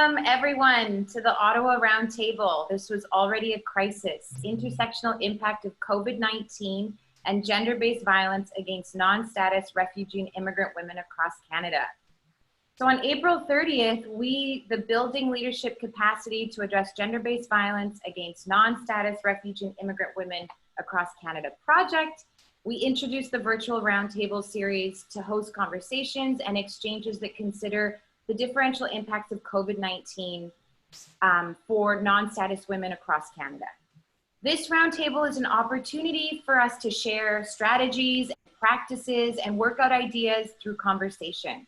Welcome everyone to the Ottawa Roundtable. This was already a crisis, intersectional impact of COVID-19 and gender-based violence against non-status refugee and immigrant women across Canada. So on April 30th, the Building Leadership Capacity to Address Gender-Based Violence Against Non-Status Refugee and Immigrant Women Across Canada project, we introduced the virtual roundtable series to host conversations and exchanges that consider the differential impacts of COVID-19 for non-status women across Canada. This roundtable is an opportunity for us to share strategies, practices, and work out ideas through conversation.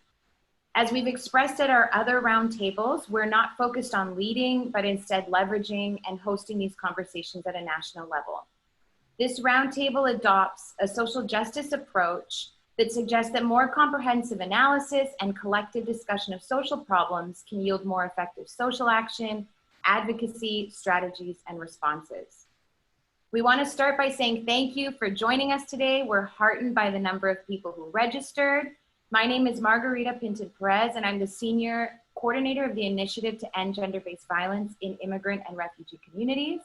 As we've expressed at our other roundtables, we're not focused on leading, but instead leveraging and hosting these conversations at a national level. This roundtable adopts a social justice approach that suggests that more comprehensive analysis and collective discussion of social problems can yield more effective social action, advocacy, strategies, and responses. We want to start by saying thank you for joining us today. We're heartened by the number of people who registered. My name is Margarita Pinto-Perez, and I'm the Senior Coordinator of the Initiative to End Gender-Based Violence in Immigrant and Refugee Communities.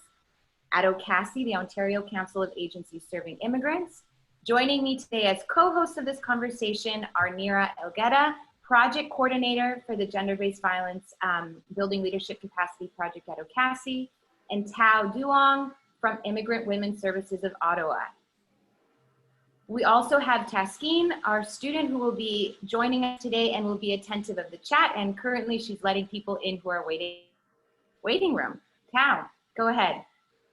Advocacy, the Ontario Council of Agencies Serving Immigrants. Joining me today as co-hosts of this conversation are Nira Elgueta, Project Coordinator for the Gender-Based Violence Building Leadership Capacity Project at Advocacy, and Tao Duong from Immigrant Women's Services of Ottawa. We also have Taskeen, our student, who will be joining us today and will be attentive of the chat, and currently she's letting people in who are waiting room. Tao, go ahead.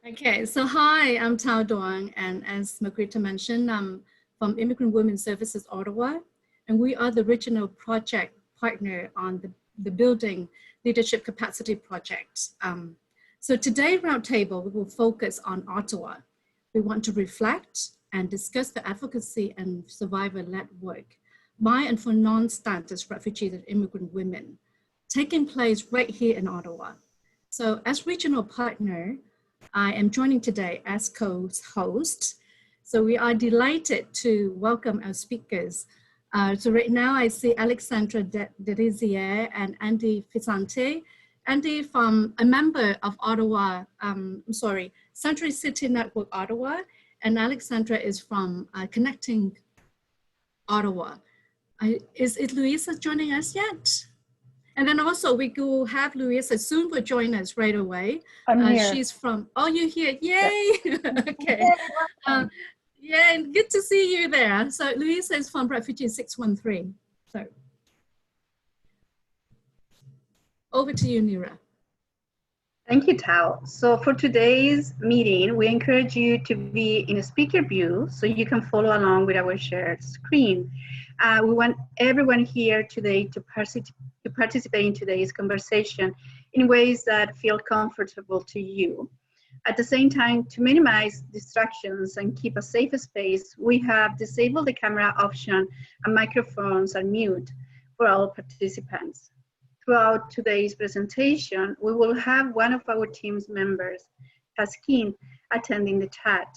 Okay, so hi, I'm Tao Duong, and as Margarita mentioned, I'm from Immigrant Women's Services Ottawa, and we are the regional project partner on the Building Leadership Capacity Project. So today, Roundtable, we will focus on Ottawa. We want to reflect and discuss the advocacy and survivor-led work by and for non-status refugees and immigrant women taking place right here in Ottawa. So as regional partner, I am joining today as co-host. So we are delighted to welcome our speakers. So right now I see Alexandra Derizier and Andy Visante. Andy from a member of Ottawa, Century City Network Ottawa, and Alexandra is from Connecting Ottawa. Is Louisa joining us yet? And then also we will have Louisa soon will join us right away. I'm here. She's from, oh, you're here, yay! Yep. Okay. Yeah, and good to see you there. So Louisa is from Refugee 613. So over to you, Nira. Thank you, Tao. So for today's meeting, we encourage you to be in a speaker view so you can follow along with our shared screen. We want everyone here today to participate in today's conversation in ways that feel comfortable to you. At the same time, to minimize distractions and keep a safe space, we have disabled the camera option and microphones are mute for all participants. Throughout today's presentation, we will have one of our team's members, Taskeen, attending the chat.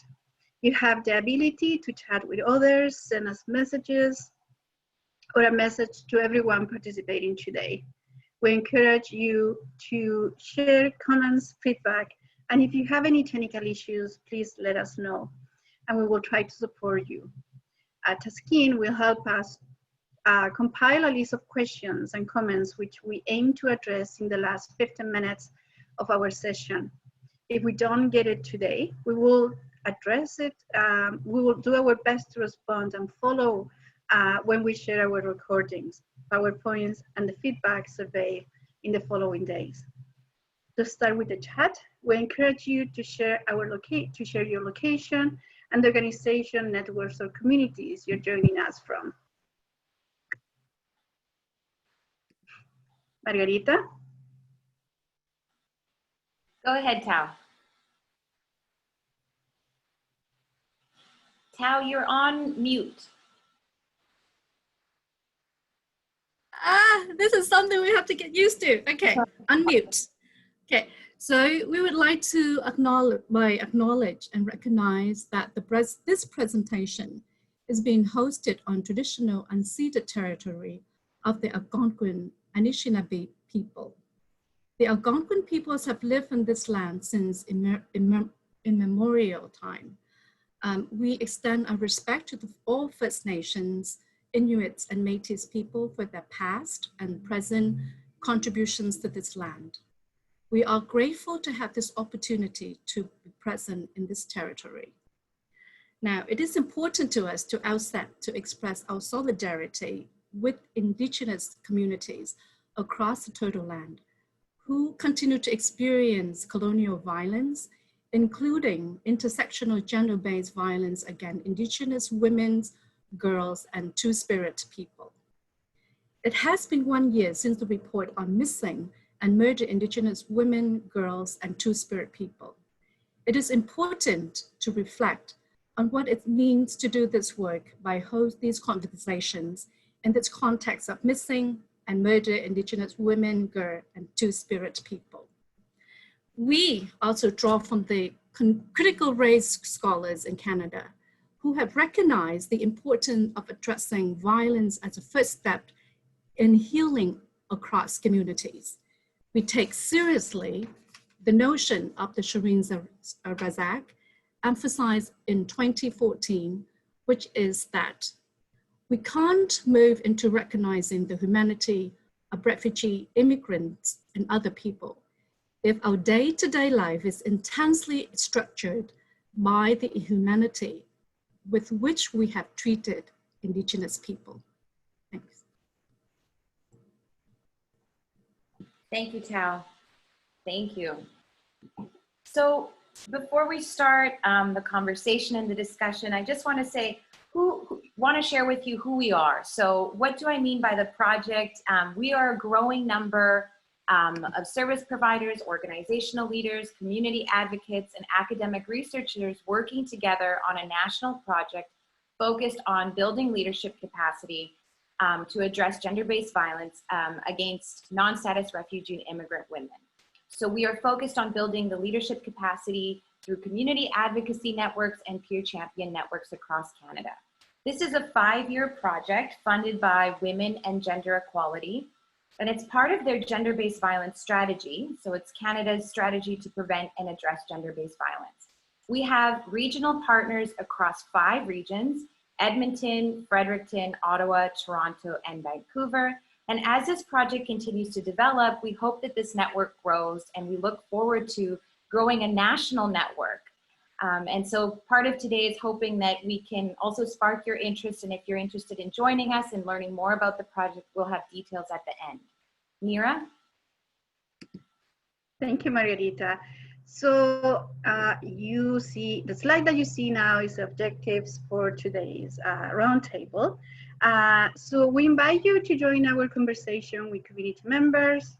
You have the ability to chat with others, send us messages, or a message to everyone participating today. We encourage you to share comments, feedback, and if you have any technical issues, please let us know, and we will try to support you. Taskeen will help us compile a list of questions and comments which we aim to address in the last 15 minutes of our session. If we don't get it today, we will address it. We will do our best to respond and follow when we share our recordings, PowerPoints, and the feedback survey in the following days. To start with the chat, we encourage you to share your location and the organization, networks, or communities you're joining us from. Margarita? Go ahead, Tao. Tao, you're on mute. This is something we have to get used to. Okay, unmute. Okay, so we would like to acknowledge and recognize that this presentation is being hosted on traditional unceded territory of the Algonquin Anishinaabe people. The Algonquin peoples have lived on this land since immemorial time. We extend our respect to all First Nations, Inuits, and Métis people for their past and present contributions to this land. We are grateful to have this opportunity to be present in this territory. Now, it is important to us to outset to express our solidarity with Indigenous communities across the Turtle Land who continue to experience colonial violence, including intersectional gender-based violence against Indigenous women, girls, and Two-Spirit people. It has been 1 year since the report on missing and murdered Indigenous women, girls, and Two-Spirit people. It is important to reflect on what it means to do this work by host these conversations in this context of missing and murdered Indigenous women, girls, and Two-Spirit people. We also draw from the critical race scholars in Canada who have recognized the importance of addressing violence as a first step in healing across communities. We take seriously the notion of the Shireen Razak emphasized in 2014, which is that we can't move into recognizing the humanity of refugee, immigrants, and other people if our day-to-day life is intensely structured by the inhumanity with which we have treated Indigenous people. Thanks. Thank you, Tao. Thank you. So before we start the conversation and the discussion, I just want to say, want to share with you who we are. So what do I mean by the project? We are a growing number of service providers, organizational leaders, community advocates, and academic researchers working together on a national project focused on building leadership capacity to address gender-based violence against non-status refugee and immigrant women. So we are focused on building the leadership capacity through community advocacy networks and peer champion networks across Canada. This is a 5-year project funded by Women and Gender Equality, and it's part of their gender-based violence strategy. So it's Canada's strategy to prevent and address gender-based violence. We have regional partners across 5 regions: Edmonton, Fredericton, Ottawa, Toronto, and Vancouver. And as this project continues to develop, we hope that this network grows, and we look forward to growing a national network. And so part of today is hoping that we can also spark your interest, and if you're interested in joining us and learning more about the project, we'll have details at the end. Mira? Thank you, Margarita. So you see, the slide that you see now is objectives for today's roundtable. So we invite you to join our conversation with community members,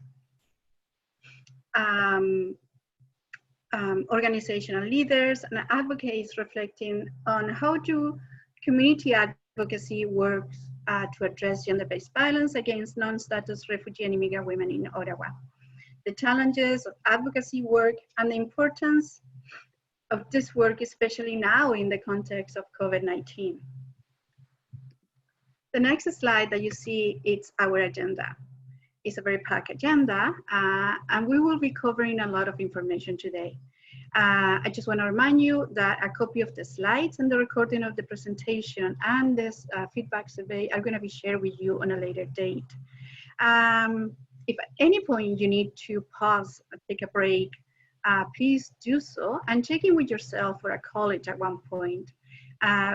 organizational leaders, and advocates reflecting on how community advocacy works to address gender-based violence against non-status refugee and immigrant women in Ottawa, the challenges of advocacy work, and the importance of this work, especially now in the context of COVID-19. The next slide that you see, it's our agenda. It's a very packed agenda, and we will be covering a lot of information today. I just want to remind you that a copy of the slides and the recording of the presentation and this feedback survey are going to be shared with you on a later date. If at any point you need to pause or take a break, please do so and check in with yourself or a colleague at one point.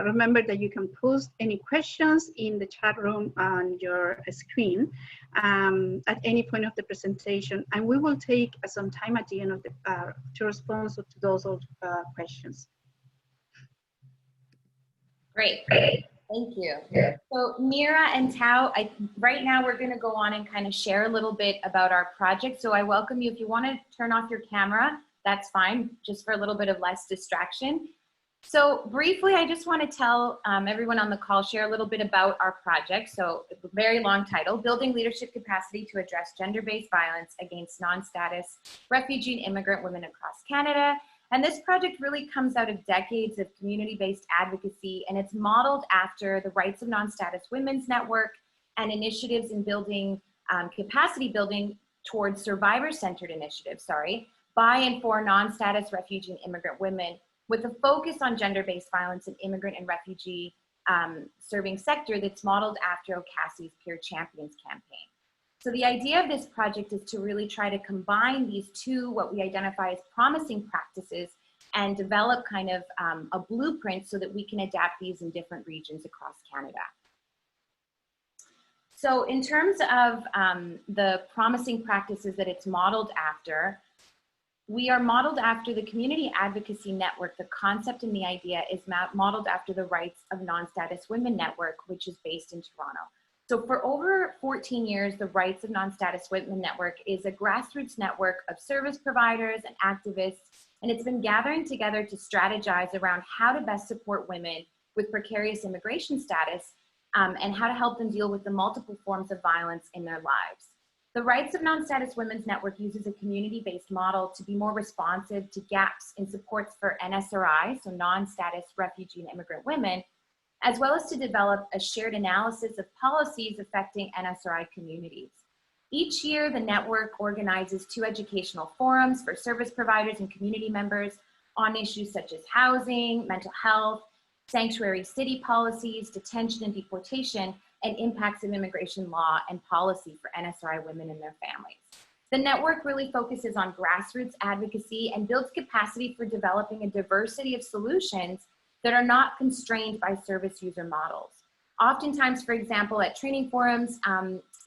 Remember that you can post any questions in the chat room on your screen at any point of the presentation, and we will take some time at the end of the to respond to those questions. Great, thank you. So Mira and Tao, right now we're going to go on and kind of share a little bit about our project. So I welcome you. If you want to turn off your camera, that's fine, just for a little bit of less distraction. So briefly, I just want to tell everyone on the call, share a little bit about our project. So it's a very long title: Building Leadership Capacity to Address Gender-Based Violence Against Non-Status Refugee and Immigrant Women Across Canada. And this project really comes out of decades of community-based advocacy, and it's modeled after the Rights of Non-Status Women's Network and initiatives in building capacity building towards survivor-centered initiatives, by and for non-status refugee and immigrant women, with a focus on gender-based violence in immigrant and refugee serving sector that's modeled after Advocacy's Peer Champions campaign. So the idea of this project is to really try to combine these two, what we identify as promising practices, and develop kind of a blueprint so that we can adapt these in different regions across Canada. So in terms of the promising practices that it's modeled after, we are modeled after the Community Advocacy Network. The concept and the idea is modeled after the Rights of Non-Status Women Network, which is based in Toronto. So for over 14 years, the Rights of Non-Status Women Network is a grassroots network of service providers and activists, and it's been gathering together to strategize around how to best support women with precarious immigration status and how to help them deal with the multiple forms of violence in their lives. The Rights of Non-Status Women's Network uses a community-based model to be more responsive to gaps in supports for NSRI, so non-status refugee and immigrant women, as well as to develop a shared analysis of policies affecting NSRI communities. Each year, the network organizes 2 educational forums for service providers and community members on issues such as housing, mental health, sanctuary city policies, detention and deportation, and impacts of immigration law and policy for NSRI women and their families. The network really focuses on grassroots advocacy and builds capacity for developing a diversity of solutions that are not constrained by service user models. Oftentimes, for example, at training forums,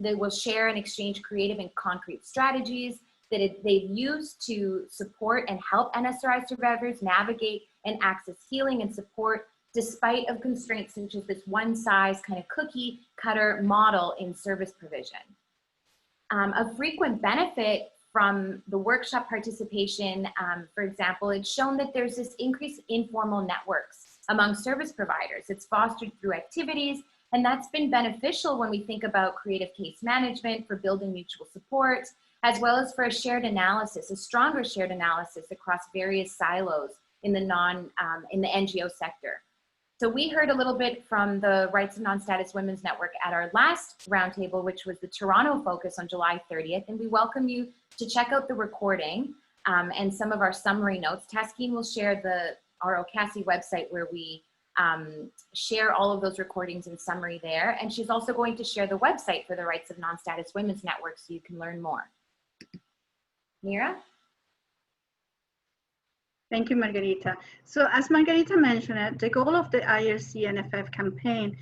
they will share and exchange creative and concrete strategies that they've used to support and help NSRI survivors navigate and access healing and support despite of constraints such as this one size kind of cookie cutter model in service provision. A frequent benefit from the workshop participation, for example, it's shown that there's this increased informal networks among service providers. It's fostered through activities, and that's been beneficial when we think about creative case management for building mutual support, as well as for a shared analysis, a stronger shared analysis across various silos in the NGO sector. So we heard a little bit from the Rights of Non-Status Women's Network at our last roundtable, which was the Toronto focus on July 30th, and we welcome you to check out the recording and some of our summary notes. Taskeen will share our Advocacy website where we share all of those recordings in summary there, and she's also going to share the website for the Rights of Non-Status Women's Network so you can learn more. Mira? Thank you, Margarita. So as Margarita mentioned, the goal of the IRC-NFF campaign,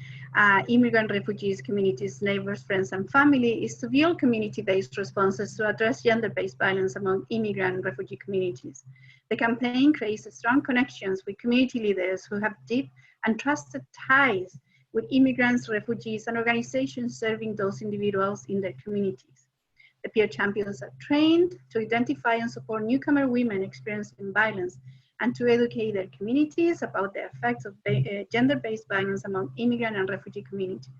Immigrant, Refugees, Communities, Neighbors, Friends, and Family, is to build community-based responses to address gender-based violence among immigrant and refugee communities. The campaign creates strong connections with community leaders who have deep and trusted ties with immigrants, refugees, and organizations serving those individuals in their communities. The peer champions are trained to identify and support newcomer women experiencing violence and to educate their communities about the effects of gender-based violence among immigrant and refugee communities.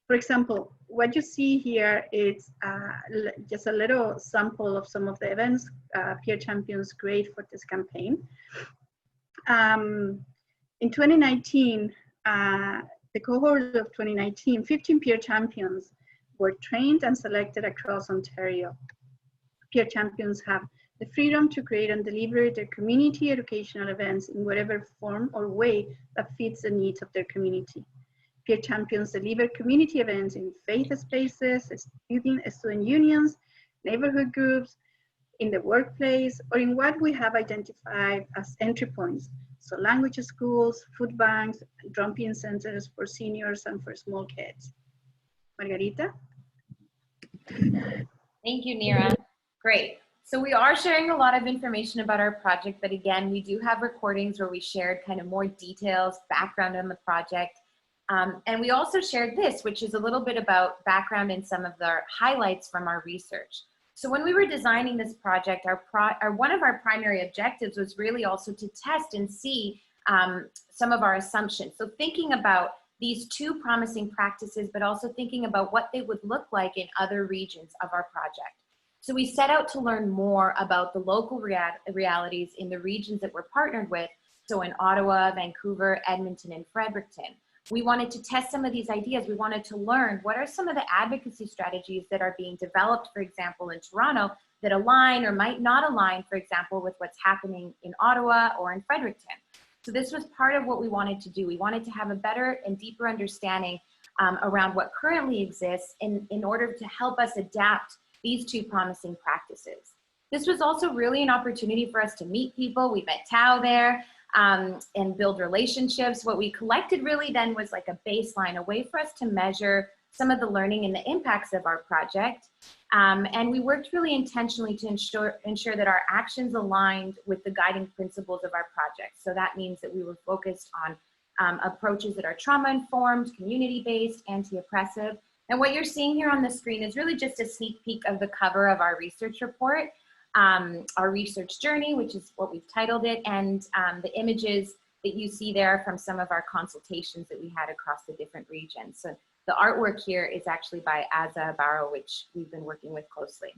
For example, what you see here is just a little sample of some of the events peer champions create for this campaign. In 2019, the cohort of 2019, 15 peer champions were trained and selected across Ontario. Peer champions have the freedom to create and deliver their community educational events in whatever form or way that fits the needs of their community. Peer champions deliver community events in faith spaces, student unions, neighborhood groups, in the workplace, or in what we have identified as entry points. So language schools, food banks, drop-in centers for seniors and for small kids. Margarita? Thank you, Nira. Great. So we are sharing a lot of information about our project, but again, we do have recordings where we shared kind of more details, background on the project. And we also shared this, which is a little bit about background and some of the highlights from our research. So when we were designing this project, one of our primary objectives was really also to test and see some of our assumptions. So thinking about these 2 promising practices, but also thinking about what they would look like in other regions of our project. So we set out to learn more about the local realities in the regions that we're partnered with, so in Ottawa, Vancouver, Edmonton, and Fredericton. We wanted to test some of these ideas. We wanted to learn what are some of the advocacy strategies that are being developed, for example, in Toronto, that align or might not align, for example, with what's happening in Ottawa or in Fredericton. So this was part of what we wanted to do. We wanted to have a better and deeper understanding around what currently exists in order to help us adapt these two promising practices. This was also really an opportunity for us to meet people. We met Tao there and build relationships. What we collected really then was like a baseline, a way for us to measure some of the learning and the impacts of our project. And we worked really intentionally to ensure that our actions aligned with the guiding principles of our project. So that means that we were focused on approaches that are trauma-informed, community-based, anti-oppressive. And what you're seeing here on the screen is really just a sneak peek of the cover of our research report, our research journey, which is what we've titled it, and the images that you see there from some of our consultations that we had across the different regions. So the artwork here is actually by Aza Barrow, which we've been working with closely.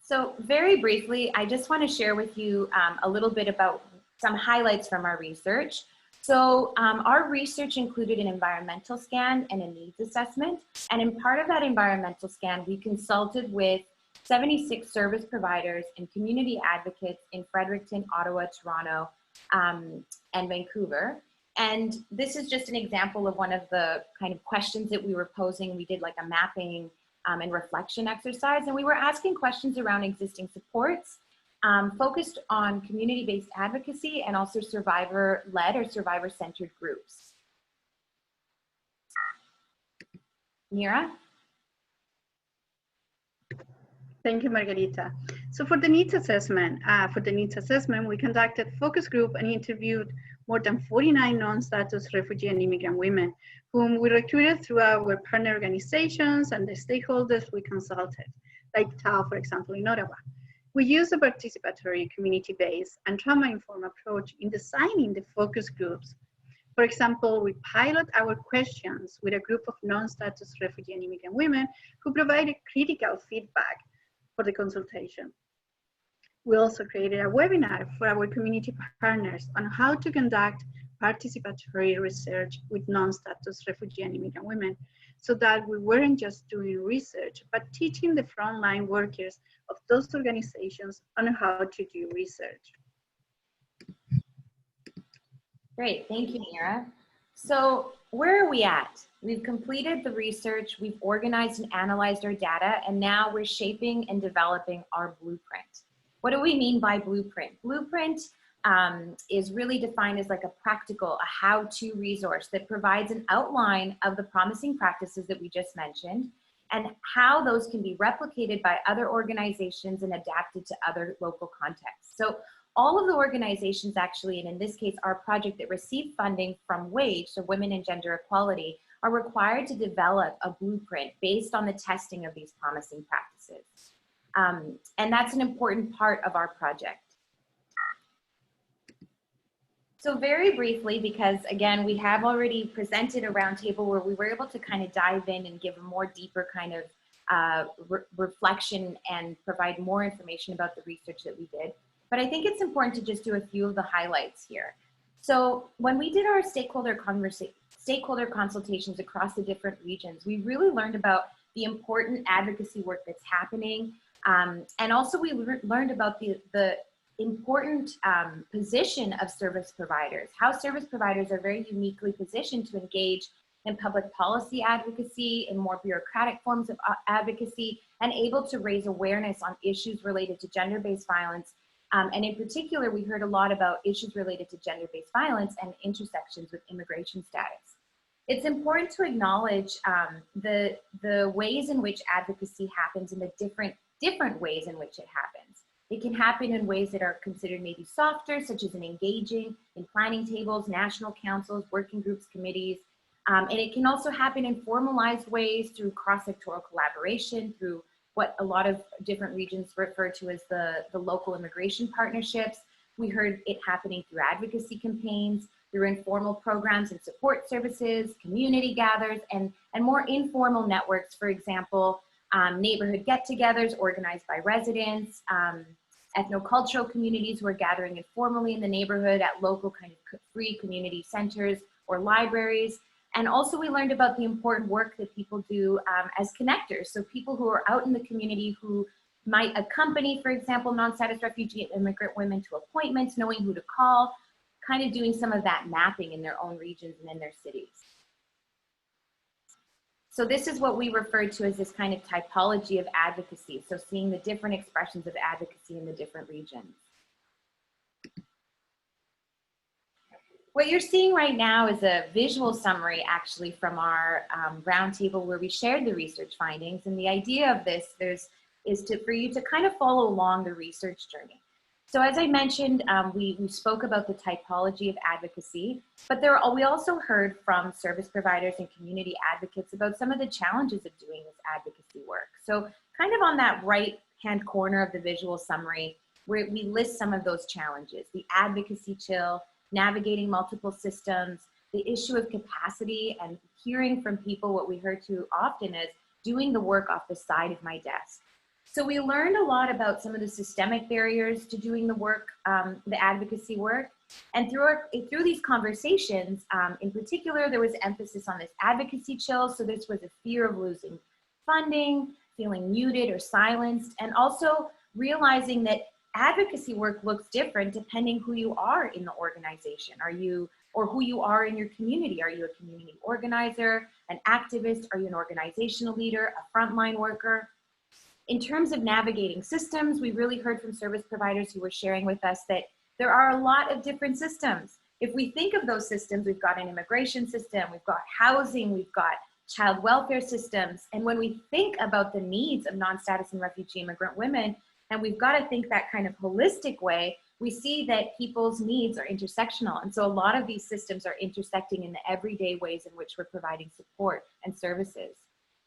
So very briefly, I just want to share with you a little bit about some highlights from our research. So our research included an environmental scan and a needs assessment. And in part of that environmental scan, we consulted with 76 service providers and community advocates in Fredericton, Ottawa, Toronto, and Vancouver. And this is just an example of one of the kind of questions that we were posing. We did like a mapping and reflection exercise, and we were asking questions around existing supports, focused on community-based advocacy and also survivor-led or survivor-centered groups. Mira? Thank you, Margarita. So for the needs assessment, we conducted focus group and interviewed more than 49 non-status refugee and immigrant women, whom we recruited through our partner organizations and the stakeholders we consulted, like Tao, for example, in Ottawa. We use a participatory, community-based, and trauma-informed approach in designing the focus groups. For example, we pilot our questions with a group of non-status refugee and immigrant women who provided critical feedback for the consultation. We also created a webinar for our community partners on how to conduct participatory research with non-status refugee and immigrant women, so that we weren't just doing research, but teaching the frontline workers of those organizations on how to do research. Great, thank you, Mira. So where are we at? We've completed the research, we've organized and analyzed our data, and now we're shaping and developing our blueprint. What do we mean by blueprint? Blueprint is really defined as like a practical, a how-to resource that provides an outline of the promising practices that we just mentioned and how those can be replicated by other organizations and adapted to other local contexts. So all of the organizations actually, and in this case, our project that received funding from WAGE, so Women and Gender Equality, are required to develop a blueprint based on the testing of these promising practices. And that's an important part of our project. So very briefly, because again, we have already presented a roundtable where we were able to kind of dive in and give a more deeper kind of reflection and provide more information about the research that we did. But I think it's important to just do a few of the highlights here. So when we did our stakeholder consultations across the different regions, we really learned about the important advocacy work that's happening. And also we learned about the important position of service providers, how service providers are very uniquely positioned to engage in public policy advocacy, in more bureaucratic forms of advocacy, and able to raise awareness on issues related to gender-based violence. And in particular, we heard a lot about issues related to gender-based violence and intersections with immigration status. It's important to acknowledge the ways in which advocacy happens and the different ways in which it happens. It can happen in ways that are considered maybe softer, such as in engaging in planning tables, national councils, working groups, committees. And it can also happen in formalized ways through cross-sectoral collaboration, through what a lot of different regions refer to as the local immigration partnerships. We heard it happening through advocacy campaigns, through informal programs and support services, community gathers, and more informal networks, for example, neighborhood get-togethers organized by residents, ethnocultural communities who are gathering informally in the neighborhood at local kind of free community centers or libraries. And also we learned about the important work that people do as connectors. So people who are out in the community who might accompany, for example, non-status refugee and immigrant women to appointments, knowing who to call, kind of doing some of that mapping in their own regions and in their cities. So this is what we refer to as this kind of typology of advocacy. So seeing the different expressions of advocacy in the different regions. What you're seeing right now is a visual summary actually from our roundtable where we shared the research findings. And the idea of this is for you to kind of follow along the research journey. So as I mentioned, we spoke about the typology of advocacy, but we also heard from service providers and community advocates about some of the challenges of doing this advocacy work. So kind of on that right-hand corner of the visual summary, where we list some of those challenges, the advocacy chill, navigating multiple systems, the issue of capacity, and hearing from people what we heard too often is doing the work off the side of my desk. So we learned a lot about some of the systemic barriers to doing the work, the advocacy work. And through these conversations, in particular, there was emphasis on this advocacy chill. So this was a fear of losing funding, feeling muted or silenced, and also realizing that advocacy work looks different depending who you are in the organization. Or who you are in your community. Are you a community organizer, an activist? Are you an organizational leader, a frontline worker? In terms of navigating systems, we really heard from service providers who were sharing with us that there are a lot of different systems. If we think of those systems, we've got an immigration system, we've got housing, we've got child welfare systems. And when we think about the needs of non-status and refugee immigrant women, and we've got to think that kind of holistic way, we see that people's needs are intersectional. And so a lot of these systems are intersecting in the everyday ways in which we're providing support and services.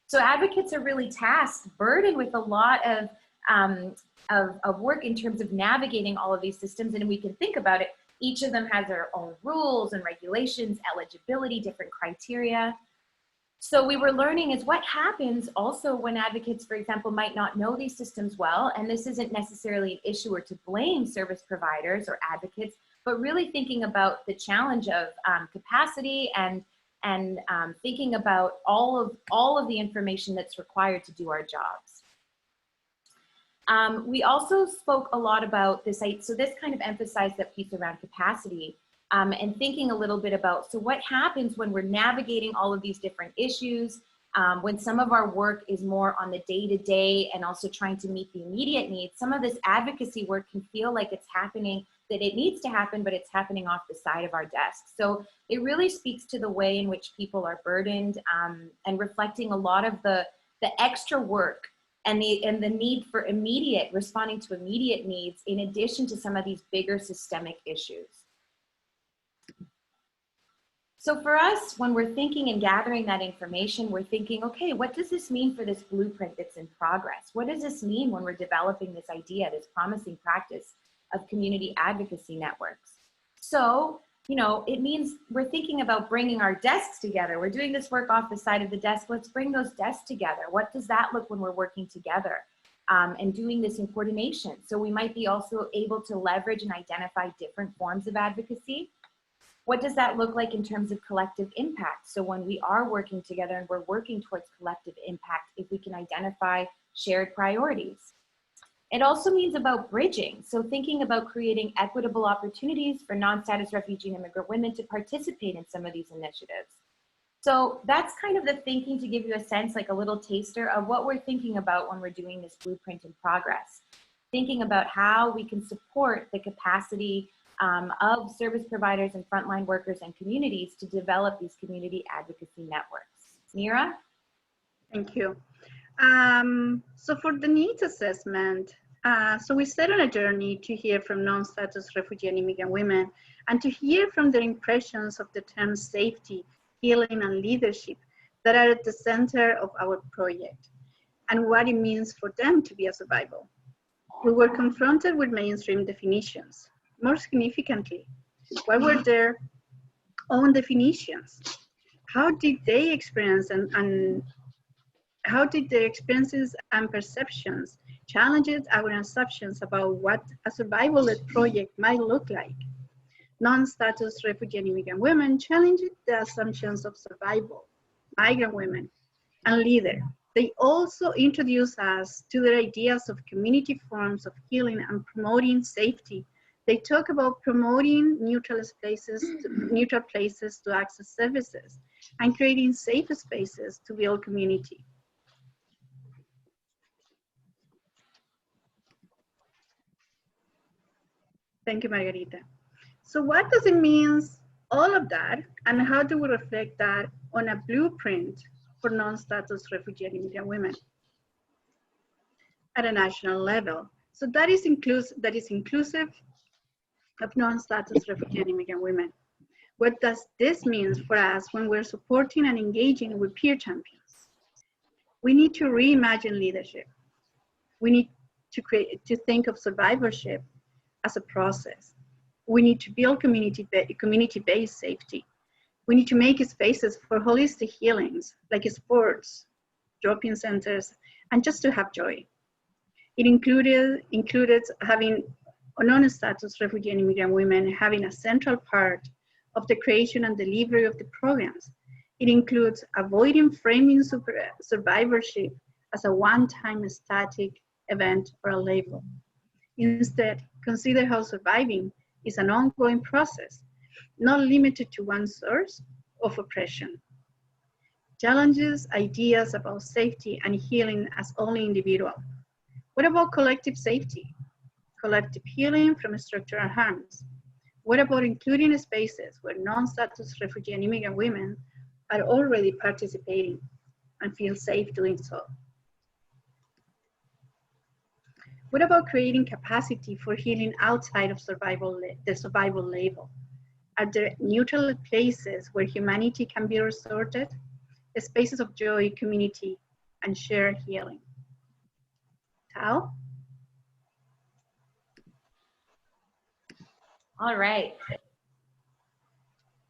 So advocates are really tasked, burdened with a lot of work in terms of navigating all of these systems. And we can think about it, each of them has their own rules and regulations, eligibility, different criteria. So we were learning is what happens also when advocates, for example, might not know these systems well. And this isn't necessarily an issue or to blame service providers or advocates, but really thinking about the challenge of capacity and thinking about all of the information that's required to do our jobs. We also spoke a lot about this, so this kind of emphasized that piece around capacity and thinking a little bit about, so what happens when we're navigating all of these different issues, when some of our work is more on the day-to-day and also trying to meet the immediate needs. Some of this advocacy work can feel like it's happening, that it needs to happen, but it's happening off the side of our desks. So it really speaks to the way in which people are burdened and reflecting a lot of the extra work and the need for responding to immediate needs in addition to some of these bigger systemic issues. So for us, when we're thinking and gathering that information, we're thinking, okay, what does this mean for this blueprint that's in progress? What does this mean when we're developing this idea, this promising practice of community advocacy networks? So, you know, it means we're thinking about bringing our desks together. We're doing this work off the side of the desk. Let's bring those desks together. What does that look when we're working together and doing this in coordination? So we might be also able to leverage and identify different forms of advocacy. What does that look like in terms of collective impact? So when we are working together and we're working towards collective impact, if we can identify shared priorities. It also means about bridging. So thinking about creating equitable opportunities for non-status refugee and immigrant women to participate in some of these initiatives. So that's kind of the thinking, to give you a sense, like a little taster of what we're thinking about when we're doing this blueprint in progress. Thinking about how we can support the capacity of service providers and frontline workers and communities to develop these community advocacy networks. Mira? Thank you. So for the needs assessment, so we set on a journey to hear from non-status refugee and immigrant women and to hear from their impressions of the terms safety, healing, and leadership that are at the center of our project and what it means for them to be a survival. We were confronted with mainstream definitions. More significantly, what were their own definitions? How did they experience and how did their experiences and perceptions challenges our assumptions about what a survival-led project might look like. Non-status refugee and immigrant women challenged the assumptions of survival, migrant women, and leader. They also introduce us to their ideas of community forms of healing and promoting safety. They talk about promoting neutral places to access services and creating safe spaces to build community. Thank you, Margarita. So what does it mean, all of that, and how do we reflect that on a blueprint for non-status refugee and immigrant women at a national level? So that is inclusive of non-status refugee and immigrant women. What does this mean for us when we're supporting and engaging with peer champions? We need to reimagine leadership. We need to think of survivorship as a process. We need to build community-based safety. We need to make spaces for holistic healings, like sports, drop-in centers, and just to have joy. It included having non-status refugee and immigrant women having a central part of the creation and delivery of the programs. It includes avoiding framing survivorship as a one-time static event or a label. Instead, consider how surviving is an ongoing process, not limited to one source of oppression. Challenges ideas about safety and healing as only individual. What about collective safety? Collective healing from structural harms. What about including spaces where non-status refugee and immigrant women are already participating and feel safe doing so? What about creating capacity for healing outside of the survival label? Are there neutral places where humanity can be restored? Spaces of joy, community, and shared healing. Tao? All right.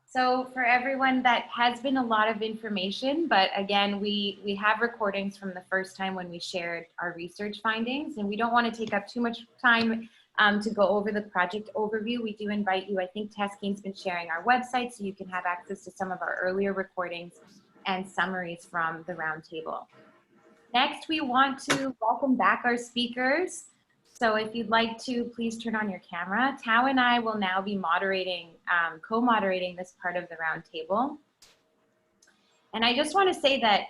So for everyone, that has been a lot of information, but again, we have recordings from the first time when we shared our research findings, and we don't want to take up too much time to go over the project overview. We do invite you, I think Taskine's been sharing our website, so you can have access to some of our earlier recordings and summaries from the roundtable. Next, we want to welcome back our speakers. So if you'd like to, please turn on your camera. Tao and I will now be moderating, co-moderating this part of the roundtable. And I just want to say that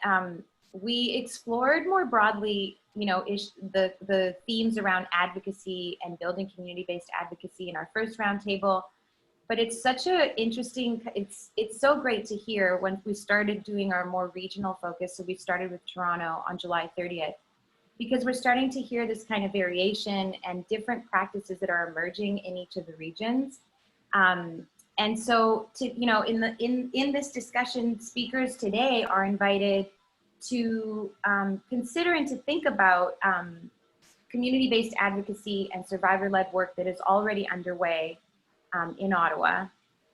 we explored more broadly, you know, the themes around advocacy and building community-based advocacy in our first roundtable. But it's such a interesting, it's so great to hear when we started doing our more regional focus. So we started with Toronto on July 30th. Because we're starting to hear this kind of variation and different practices that are emerging in each of the regions. And so, you know, in this discussion, speakers today are invited to consider and to think about community-based advocacy and survivor-led work that is already underway in Ottawa.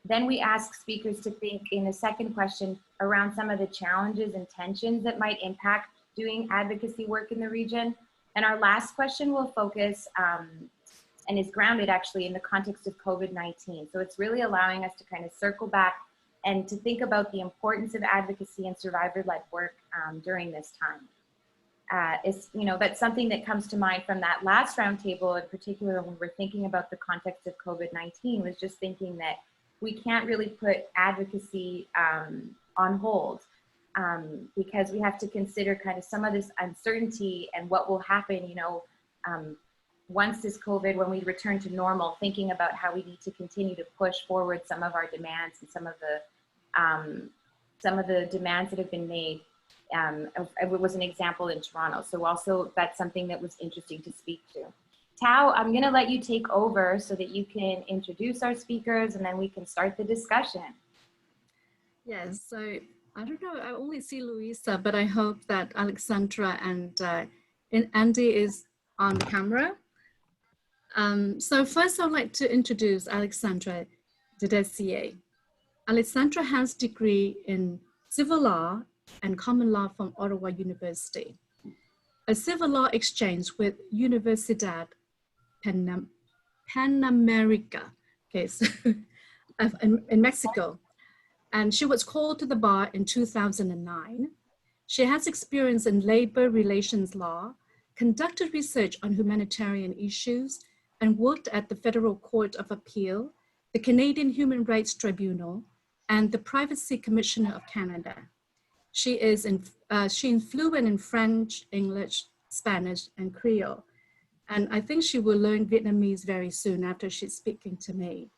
Then we ask speakers to think in the second question around some of the challenges and tensions that might impact doing advocacy work in the region. And our last question will focus and is grounded actually in the context of COVID-19. So it's really allowing us to kind of circle back and to think about the importance of advocacy and survivor-led work during this time. You know, that's something that comes to mind from that last roundtable, in particular when we're thinking about the context of COVID-19, was just thinking that we can't really put advocacy on hold. Because we have to consider kind of some of this uncertainty and what will happen, you know, once this COVID, when we return to normal, thinking about how we need to continue to push forward some of our demands and some of the demands that have been made. It was an example in Toronto. So also that's something that was interesting to speak to. Tao, I'm gonna let you take over so that you can introduce our speakers and then we can start the discussion. Yes, so I don't know, I only see Luisa, but I hope that Alexandra and Andy is on camera. So first I'd like to introduce Alexandra Dedessier. Alexandra has a degree in civil law and common law from Ottawa University. a civil law exchange with Universidad Panamerica, case in Mexico. And she was called to the bar in 2009. She has experience in labor relations law, conducted research on humanitarian issues, and worked at the Federal Court of Appeal, the Canadian Human Rights Tribunal, and the Privacy Commissioner of Canada. She is fluent in French, English, Spanish, and Creole. And I think she will learn Vietnamese very soon after she's speaking to me.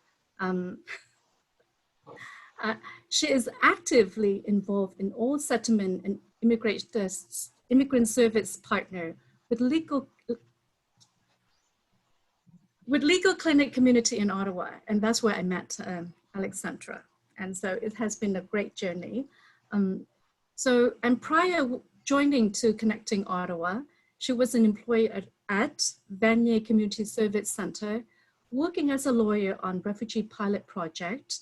She is actively involved in all settlement and immigrant service partner with legal clinic community in Ottawa. And that's where I met Alexandra. And so it has been a great journey. And prior joining to Connecting Ottawa, she was an employee at Vanier Community Service Center, working as a lawyer on refugee pilot project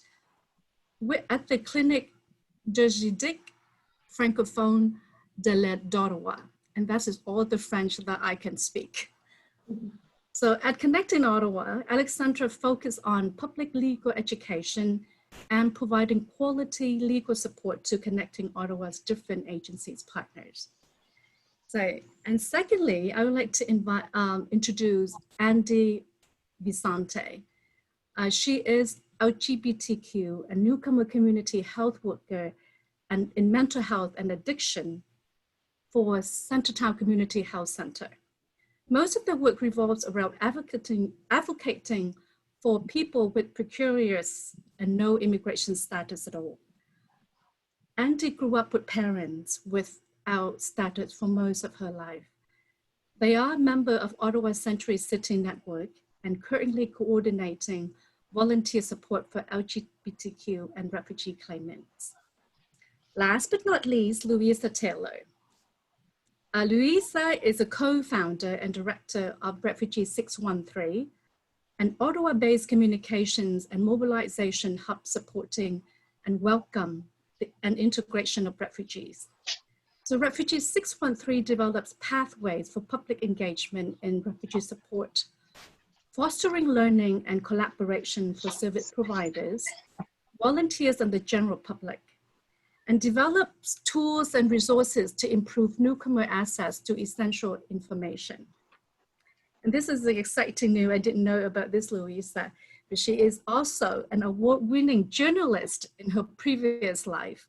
at the Clinique Juridique Francophone d'Ottawa. And that is all the French that I can speak. So at Connecting Ottawa, Alexandra focused on public legal education and providing quality legal support to Connecting Ottawa's different agencies partners. So, and secondly, I would like to introduce Andy Visante. She is LGBTQ, a newcomer community health worker and in mental health and addiction for Centertown Community Health Center. Most of the work revolves around advocating for people with precarious and no immigration status at all. Andy grew up with parents without status for most of her life. They are a member of Ottawa Century City Network and currently coordinating volunteer support for LGBTQ and refugee claimants. Last but not least, Louisa Taylor. Louisa is a co-founder and director of Refugee 613, an Ottawa-based communications and mobilization hub supporting and welcome and integration of refugees. So Refugee 613 develops pathways for public engagement in refugee support, fostering learning and collaboration for service providers, volunteers, and the general public, and develops tools and resources to improve newcomer access to essential information. And this is the exciting news. I didn't know about this, Louisa, but she is also an award-winning journalist in her previous life.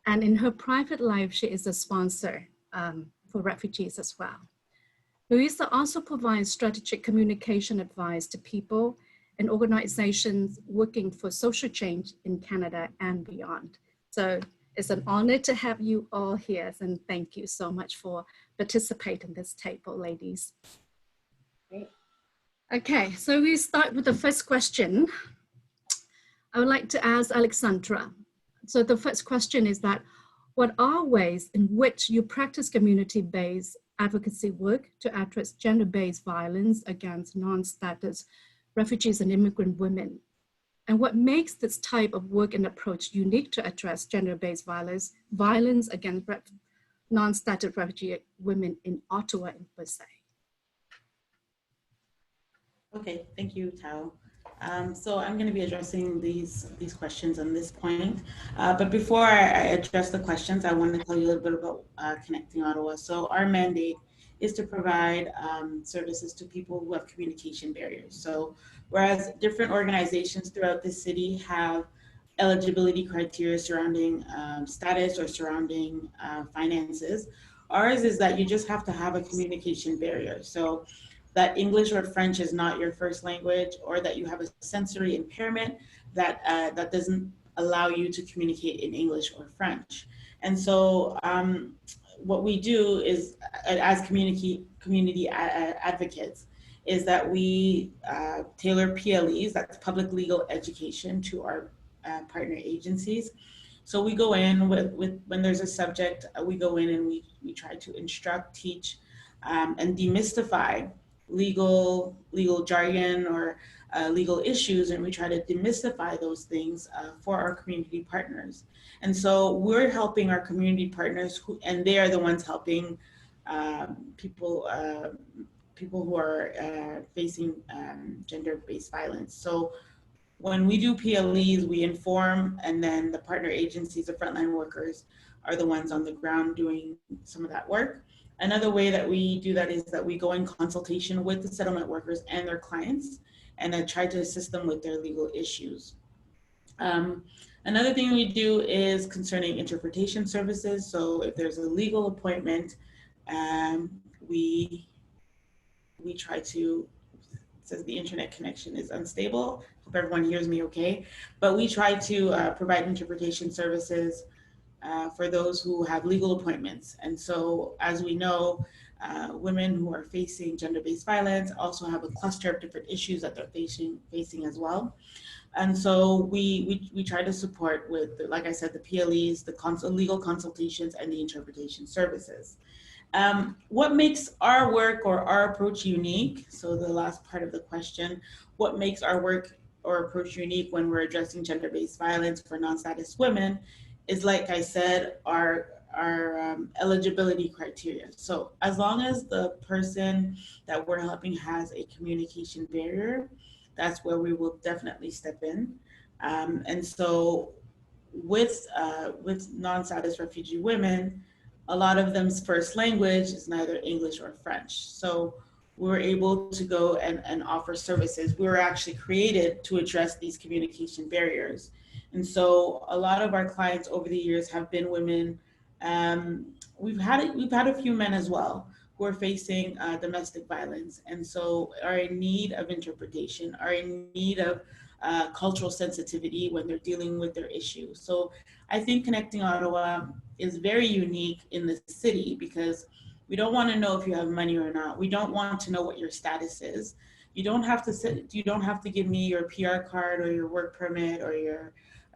And in her private life, she is a sponsor for refugees as well. Louisa also provides strategic communication advice to people and organizations working for social change in Canada and beyond. So it's an honor to have you all here, and thank you so much for participating in this table, ladies. Great. Okay, so we start with the first question. I would like to ask Alexandra. So the first question is that, what are ways in which you practice community-based advocacy work to address gender-based violence against non-status refugees and immigrant women? And what makes this type of work and approach unique to address gender-based violence against non-status refugee women in Ottawa and per se? Okay, thank you, Tao. So I'm going to be addressing these questions on this point. But before I address the questions, I want to tell you a little bit about Connecting Ottawa. So our mandate is to provide services to people who have communication barriers. So whereas different organizations throughout the city have eligibility criteria surrounding status or surrounding finances, ours is that you just have to have a communication barrier. So that English or French is not your first language, or that you have a sensory impairment that that doesn't allow you to communicate in English or French. And so what we do is, as community advocates, is that we tailor PLEs, that's public legal education, to our partner agencies. So we go in with when there's a subject, we go in and we try to instruct, teach, and demystify legal jargon or legal issues, and we try to demystify those things for our community partners. And so we're helping our community partners and they are the ones helping people who are facing gender-based violence. So when we do PLEs, we inform, and then the partner agencies, the frontline workers, are the ones on the ground doing some of that work. Another way that we do that is that we go in consultation with the settlement workers and their clients, and then try to assist them with their legal issues. Another thing we do is concerning interpretation services. So if there's a legal appointment, we try to, it says the internet connection is unstable. Hope everyone hears me okay. But we try to provide interpretation services for those who have legal appointments. And so, as we know, women who are facing gender-based violence also have a cluster of different issues that they're facing as well. And so we try to support with, like I said, the PLEs, the legal consultations, and the interpretation services. What makes our work or our approach unique? So the last part of the question, what makes our work or approach unique when we're addressing gender-based violence for non-status women is, like I said, our eligibility criteria. So as long as the person that we're helping has a communication barrier, that's where we will definitely step in. And so with non-status refugee women, a lot of them's first language is neither English or French. So we were able to go and offer services. We were actually created to address these communication barriers. And so a lot of our clients over the years have been women. We've had a few men as well who are facing domestic violence, and so are in need of interpretation, are in need of cultural sensitivity when they're dealing with their issues. So I think Connecting Ottawa is very unique in the city because we don't want to know if you have money or not. We don't want to know what your status is. You don't have to give me your PR card or your work permit or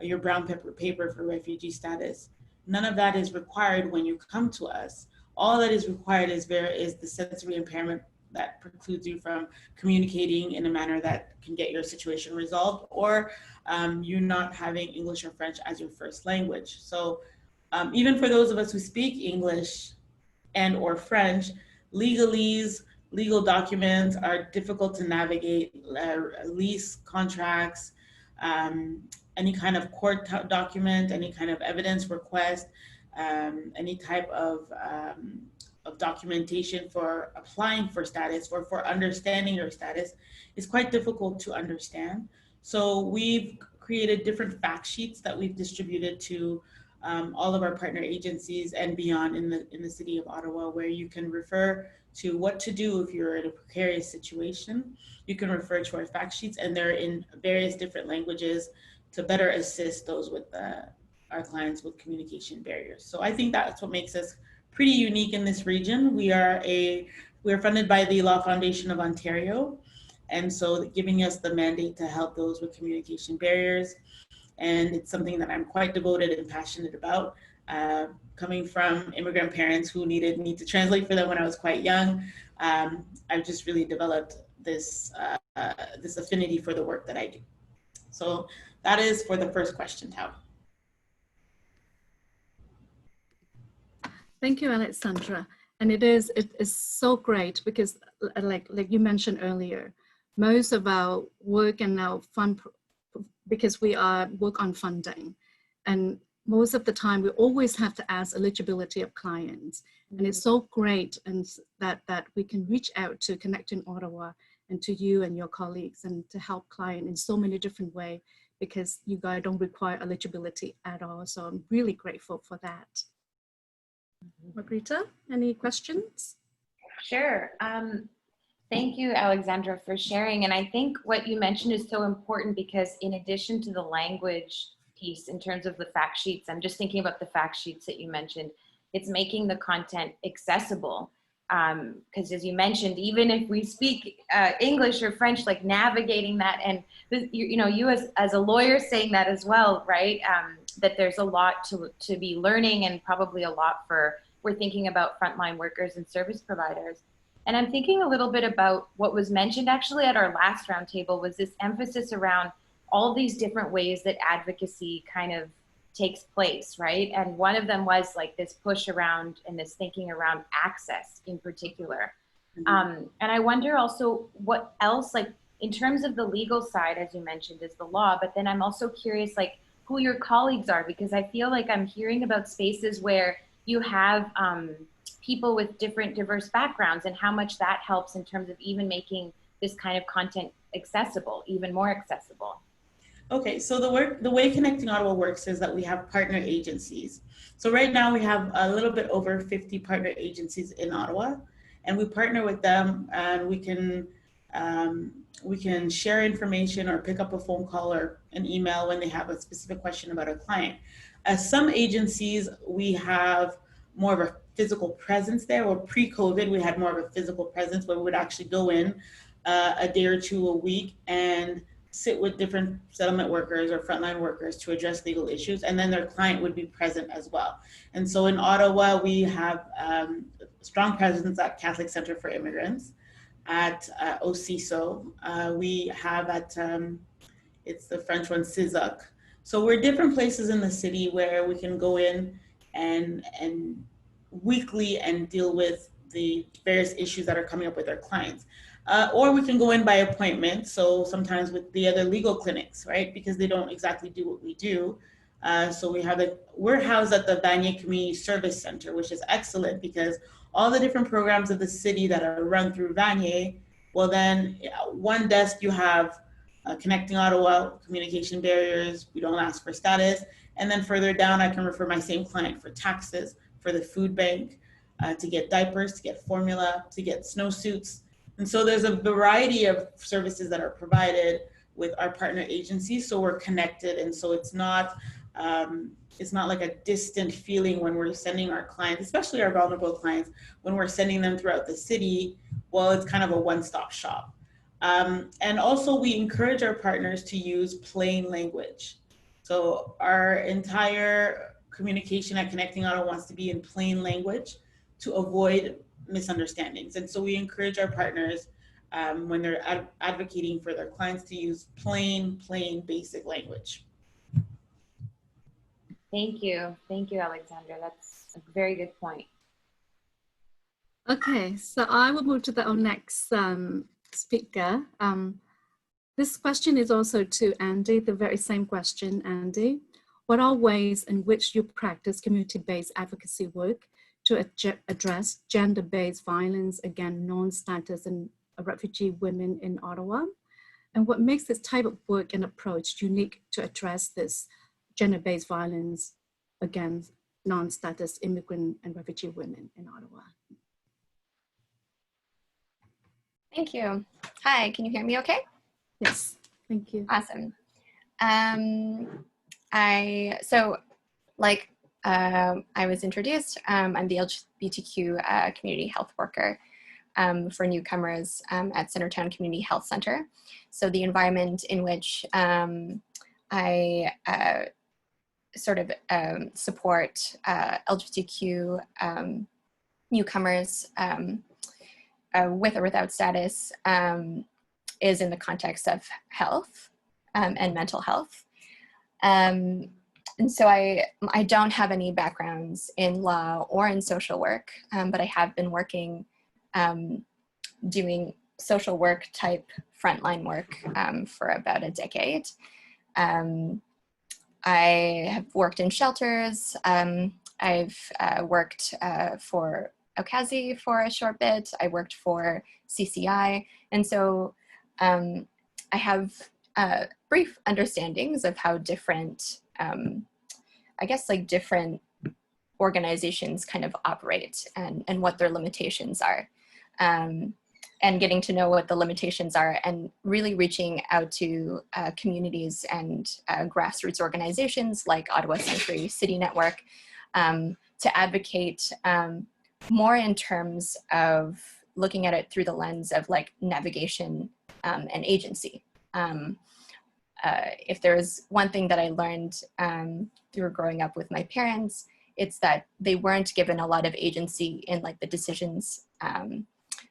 your brown paper for refugee status. None of that is required when you come to us. All that is required is the sensory impairment that precludes you from communicating in a manner that can get your situation resolved, or you not having English or French as your first language. So even for those of us who speak English and or French, legalese, legal documents are difficult to navigate, lease contracts, any kind of court document, any kind of evidence request, any type of documentation for applying for status or for understanding your status is quite difficult to understand. So we've created different fact sheets that we've distributed to all of our partner agencies and beyond in the city of Ottawa, where you can refer to what to do if you're in a precarious situation. You can refer to our fact sheets, and they're in various different languages to better assist those with our clients with communication barriers. So I think that's what makes us pretty unique in this region. We are funded by the Law Foundation of Ontario, and so giving us the mandate to help those with communication barriers. And it's something that I'm quite devoted and passionate about. Coming from immigrant parents who needed me to translate for them when I was quite young, I've just really developed this affinity for the work that I do. So that is for the first question, Tao. Thank you, Alexandra. And it is so great because, like you mentioned earlier, most of our work and our fund, because we work on funding, and most of the time we always have to ask eligibility of clients. And it's so great and that we can reach out to Connecting Ottawa and to you and your colleagues and to help clients in so many different ways, because you guys don't require eligibility at all. So I'm really grateful for that. Margarita, any questions? Sure. Thank you, Alexandra, for sharing. And I think what you mentioned is so important because in addition to the language piece in terms of the fact sheets, I'm just thinking about the fact sheets that you mentioned, it's making the content accessible. Because as you mentioned, even if we speak English or French, like navigating that, and you as a lawyer saying that as well, right? That there's a lot to be learning, and probably a lot we're thinking about frontline workers and service providers. And I'm thinking a little bit about what was mentioned actually at our last roundtable was this emphasis around all these different ways that advocacy kind of takes place, right? And one of them was like this push around and this thinking around access in particular. And I wonder also what else, like in terms of the legal side, as you mentioned, is the law, but then I'm also curious like who your colleagues are, because I feel like I'm hearing about spaces where you have people with different diverse backgrounds and how much that helps in terms of even making this kind of content accessible, even more accessible. Okay, so the way Connecting Ottawa works is that we have partner agencies. So right now we have a little bit over 50 partner agencies in Ottawa, and we partner with them, and we can share information or pick up a phone call or an email when they have a specific question about a client. Some agencies, we have more of a physical presence there, or pre-COVID, we had more of a physical presence where we would actually go in a day or two a week and sit with different settlement workers or frontline workers to address legal issues, and then their client would be present as well. And so in Ottawa, we have strong presence at Catholic Centre for Immigrants, at OCISO. We have at, it's the French one, CISUC. So we're different places in the city where we can go in and weekly and deal with the various issues that are coming up with our clients. Or we can go in by appointment. So sometimes with the other legal clinics, right? Because they don't exactly do what we do. So we're housed at the Vanier Community Service Center, which is excellent because all the different programs of the city that are run through Vanier, well then one desk you have Connecting Ottawa, communication barriers, we don't ask for status. And then further down, I can refer my same client for taxes, for the food bank, to get diapers, to get formula, to get snowsuits. And so there's a variety of services that are provided with our partner agencies, so we're connected. And so it's not like a distant feeling when we're sending our clients, especially our vulnerable clients, when we're sending them throughout the city. Well, it's kind of a one-stop shop. And also we encourage our partners to use plain language. So our entire communication at Connecting Ottawa wants to be in plain language to avoid misunderstandings. And so we encourage our partners when they're advocating for their clients to use plain, basic language. Thank you, Alexandra. That's a very good point. Okay, so I will move to our next speaker. This question is also to Andy, the very same question, Andy. What are ways in which you practice community-based advocacy work to address gender-based violence against non-status and refugee women in Ottawa? And what makes this type of work and approach unique to address this gender-based violence against non-status immigrant and refugee women in Ottawa? Thank you. Hi, can you hear me okay? Yes, thank you. Awesome. I was introduced, I'm the LGBTQ community health worker for newcomers at Centertown Community Health Center. So the environment in which I support LGBTQ newcomers with or without status is in the context of health and mental health. And so I don't have any backgrounds in law or in social work, but I have been working doing social work type frontline work for about a decade. I have worked in shelters. I've worked for Advocacy for a short bit. I worked for CCI. And so I have brief understandings of how different, different organizations kind of operate and what their limitations are. And getting to know what the limitations are and really reaching out to communities and grassroots organizations like Ottawa Century City Network to advocate more in terms of looking at it through the lens of like navigation and agency. If there's one thing that I learned through growing up with my parents, it's that they weren't given a lot of agency in like the decisions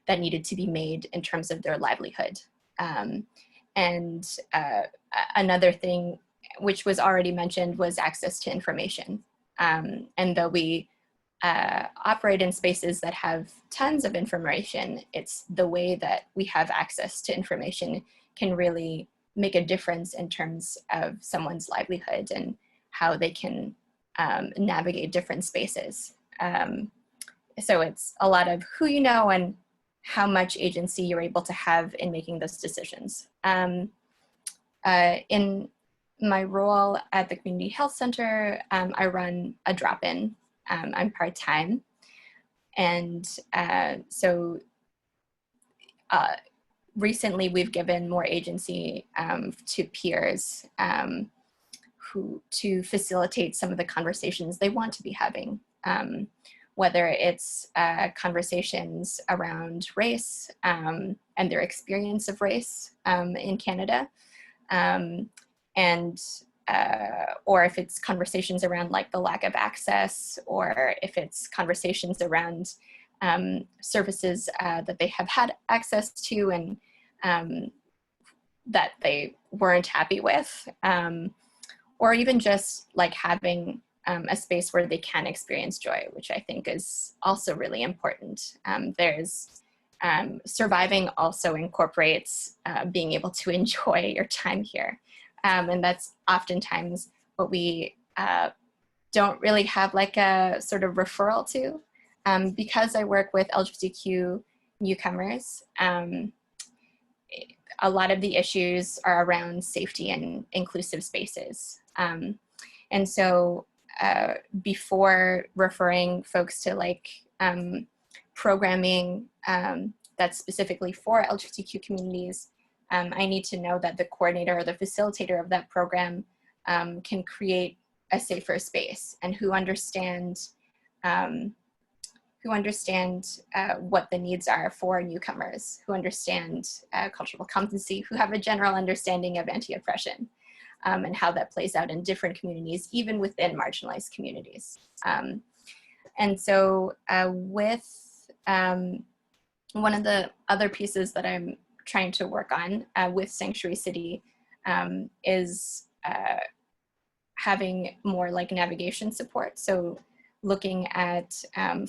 that needed to be made in terms of their livelihood. And another thing which was already mentioned, was access to information. And though we operate in spaces that have tons of information, it's the way that we have access to information can really make a difference in terms of someone's livelihood and how they can navigate different spaces. So it's a lot of who you know and how much agency you're able to have in making those decisions. In my role at the Community Health Center, I run a drop-in. I'm part-time. And so recently we've given more agency to peers to facilitate some of the conversations they want to be having, whether it's conversations around race and their experience of race in Canada, or if it's conversations around like the lack of access, or if it's conversations around services that they have had access to and that they weren't happy with, or even just like having a space where they can experience joy, which I think is also really important. Surviving also incorporates being able to enjoy your time here. And that's oftentimes what we don't really have like a sort of referral to. Because I work with LGBTQ newcomers, a lot of the issues are around safety and inclusive spaces. And so before referring folks to like programming that's specifically for LGBTQ communities, I need to know that the coordinator or the facilitator of that program can create a safer space and who understand what the needs are for newcomers, who understand cultural competency, who have a general understanding of anti-oppression and how that plays out in different communities, even within marginalized communities. And so with one of the other pieces that I'm trying to work on with Sanctuary City is having more like navigation support. So looking at,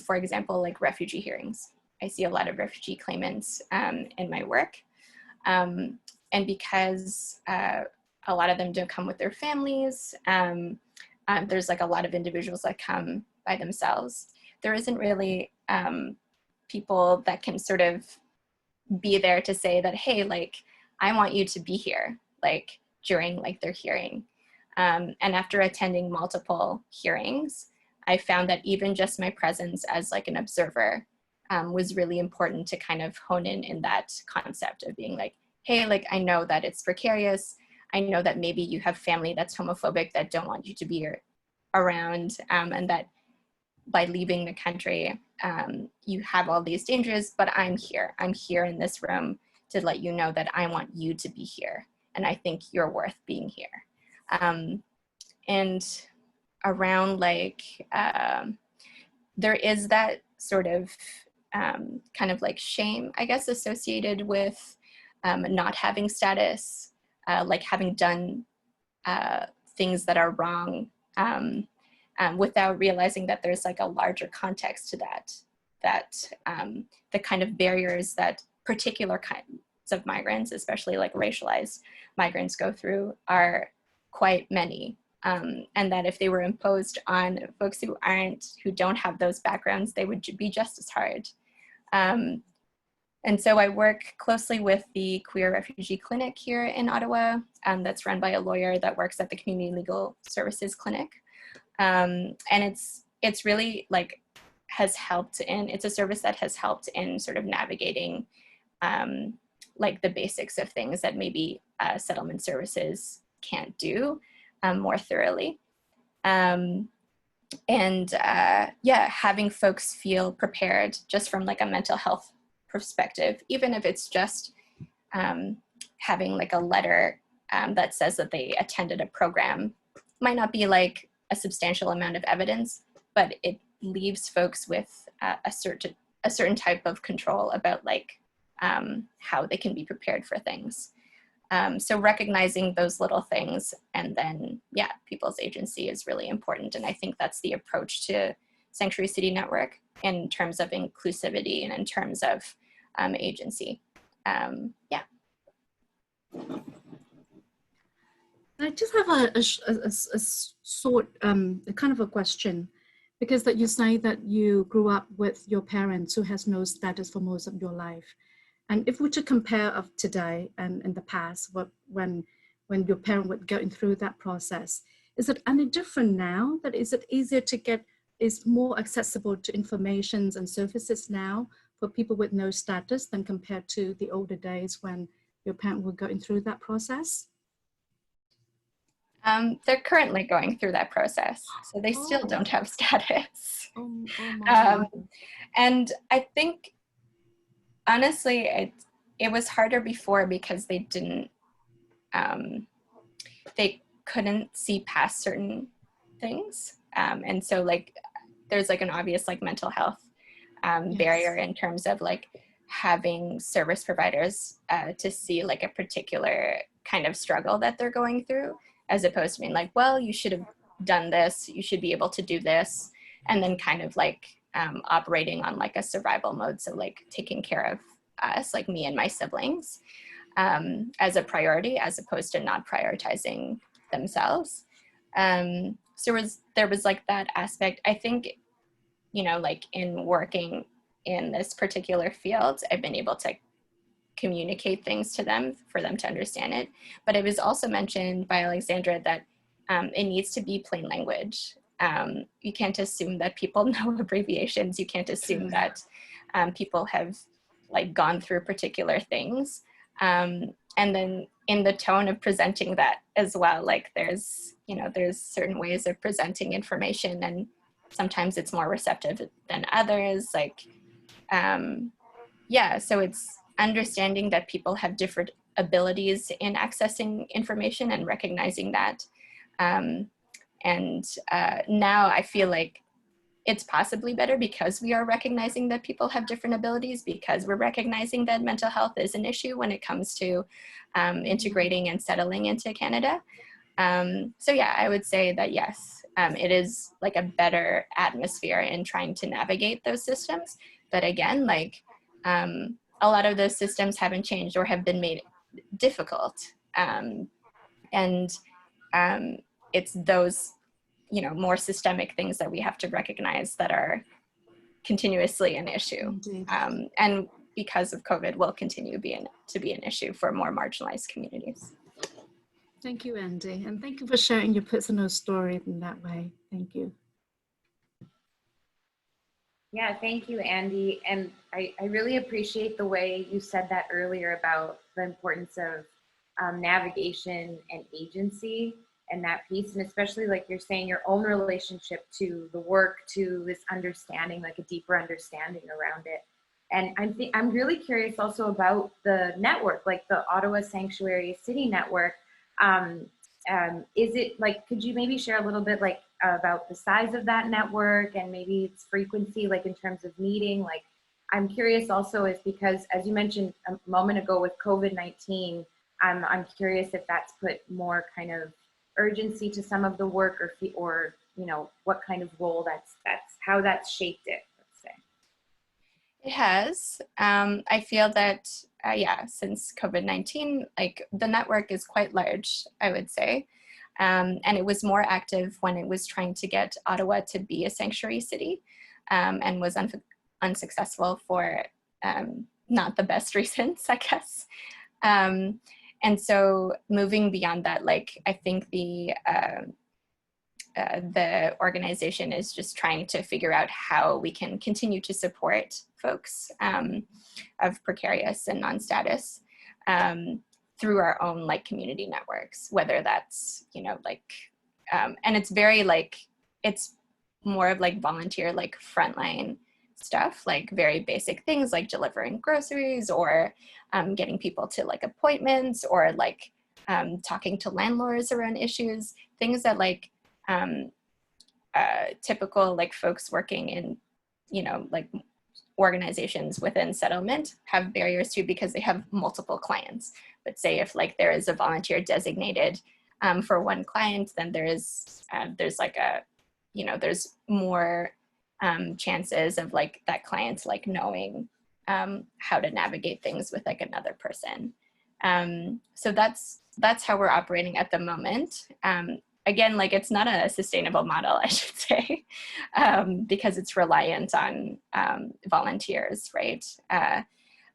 for example, like refugee hearings. I see a lot of refugee claimants in my work. And because a lot of them don't come with their families, there's like a lot of individuals that come by themselves. There isn't really people that can sort of be there to say that, hey, like, I want you to be here, like during like their hearing. And after attending multiple hearings, I found that even just my presence as like an observer was really important to kind of hone in that concept of being like, hey, like, I know that it's precarious. I know that maybe you have family that's homophobic that don't want you to be around, and that by leaving the country, you have all these dangers, but I'm here. I'm here in this room to let you know that I want you to be here. And I think you're worth being here. And around like, there is that sort of kind of like shame, I guess, associated with not having status, like having done things that are wrong, without realizing that there's like a larger context to that the kind of barriers that particular kinds of migrants, especially like racialized migrants, go through are quite many. And that if they were imposed on folks who don't have those backgrounds, they would be just as hard. And so I work closely with the Queer Refugee Clinic here in Ottawa, that's run by a lawyer that works at the Community Legal Services Clinic. And it's really like it's a service that has helped in sort of navigating like the basics of things that maybe settlement services can't do more thoroughly. Yeah, having folks feel prepared just from like a mental health perspective, even if it's just having like a letter that says that they attended a program, might not be like a substantial amount of evidence, but it leaves folks with a certain type of control about like how they can be prepared for things. So recognizing those little things, and then, yeah, people's agency is really important. And I think that's the approach to Sanctuary City Network in terms of inclusivity and in terms of agency. Yeah. I just have a sort, kind of a question, because that you say that you grew up with your parents who has no status for most of your life. And if we to compare of today and in the past, when your parent were going through that process, is it any different now? That is it easier to get, is more accessible to informations and services now for people with no status than compared to the older days when your parents were going through that process? They're currently going through that process, so they still don't have status. And I think, honestly, it was harder before because they didn't, they couldn't see past certain things. And so like, there's like an obvious like mental health barrier in terms of like having service providers to see like a particular kind of struggle that they're going through, as opposed to being like, well, you should have done this, you should be able to do this, and then kind of like operating on like a survival mode. So like taking care of us, like me and my siblings, as a priority, as opposed to not prioritizing themselves. So there was like that aspect. I think, you know, like in working in this particular field, I've been able to communicate things to them for them to understand it. But it was also mentioned by Alexandra that it needs to be plain language. You can't assume that people know abbreviations. You can't assume that people have like gone through particular things. And then in the tone of presenting that as well, like there's, you know, there's certain ways of presenting information, and sometimes it's more receptive than others. Like, yeah, so it's understanding that people have different abilities in accessing information and recognizing that. Now I feel like it's possibly better because we are recognizing that people have different abilities, because we're recognizing that mental health is an issue when it comes to integrating and settling into Canada. So yeah, I would say that yes, it is like a better atmosphere in trying to navigate those systems. But again, like a lot of those systems haven't changed or have been made difficult. It's those, you know, more systemic things that we have to recognize that are continuously an issue. And because of COVID will continue to be an issue for more marginalized communities. Thank you, Andy. And thank you for sharing your personal story in that way. Thank you. Yeah, thank you, Andy. And I really appreciate the way you said that earlier about the importance of navigation and agency and that piece, and especially like you're saying, your own relationship to the work, to this understanding, like a deeper understanding around it. And I'm really curious also about the network, like the Ottawa Sanctuary City Network. Is it like, could you maybe share a little bit like about the size of that network and maybe its frequency, like in terms of meeting? Like, I'm curious also is because, as you mentioned a moment ago with COVID-19, I'm curious if that's put more kind of urgency to some of the work, or you know, what kind of role that's how that's shaped it, let's say. It has. I feel that, yeah, since COVID-19, like the network is quite large, I would say. And it was more active when it was trying to get Ottawa to be a sanctuary city, and was unsuccessful for not the best reasons, I guess. And so moving beyond that, like I think the organization is just trying to figure out how we can continue to support folks of precarious and non-status through our own like community networks, whether that's, you know, like, and it's very like, it's more of like volunteer, like frontline stuff, like very basic things like delivering groceries or getting people to like appointments, or like talking to landlords around issues, things that like typical like folks working in, you know, like organizations within settlement have barriers too, because they have multiple clients. But say if like there is a volunteer designated for one client, then there's like a, you know, there's more chances of like that client like knowing how to navigate things with like another person. So that's how we're operating at the moment. Again, like it's not a sustainable model, I should say, because it's reliant on volunteers, right?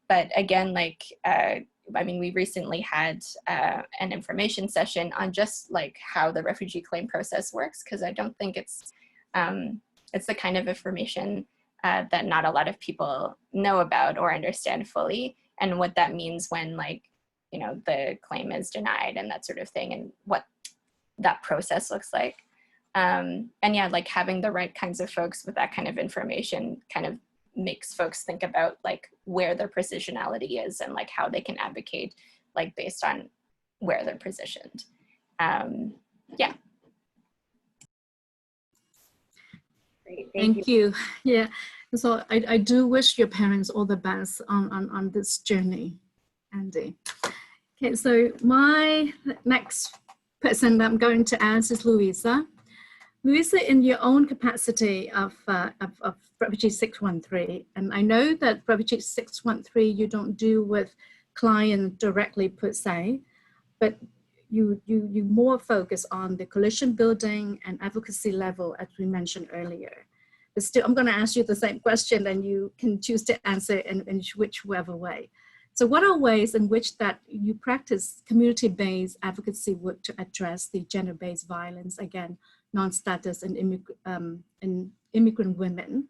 But again, like, I mean, we recently had an information session on just like how the refugee claim process works, because I don't think it's the kind of information that not a lot of people know about or understand fully, and what that means when like, you know, the claim is denied and that sort of thing, and what that process looks like. And yeah, like having the right kinds of folks with that kind of information kind of makes folks think about like where their positionality is and like how they can advocate like based on where they're positioned. Yeah. Great, Thank you. Yeah, so I do wish your parents all the best on this journey, Andy. Okay, so my next person that I'm going to ask is Louisa. Louisa, in your own capacity of Refugee 613, and I know that Refugee 613 you don't deal with client directly per se, but you more focus on the coalition building and advocacy level, as we mentioned earlier. But still, I'm going to ask you the same question, and you can choose to answer in whichever way. So what are ways in which that you practice community-based advocacy work to address the gender-based violence, again, non-status and immigrant women,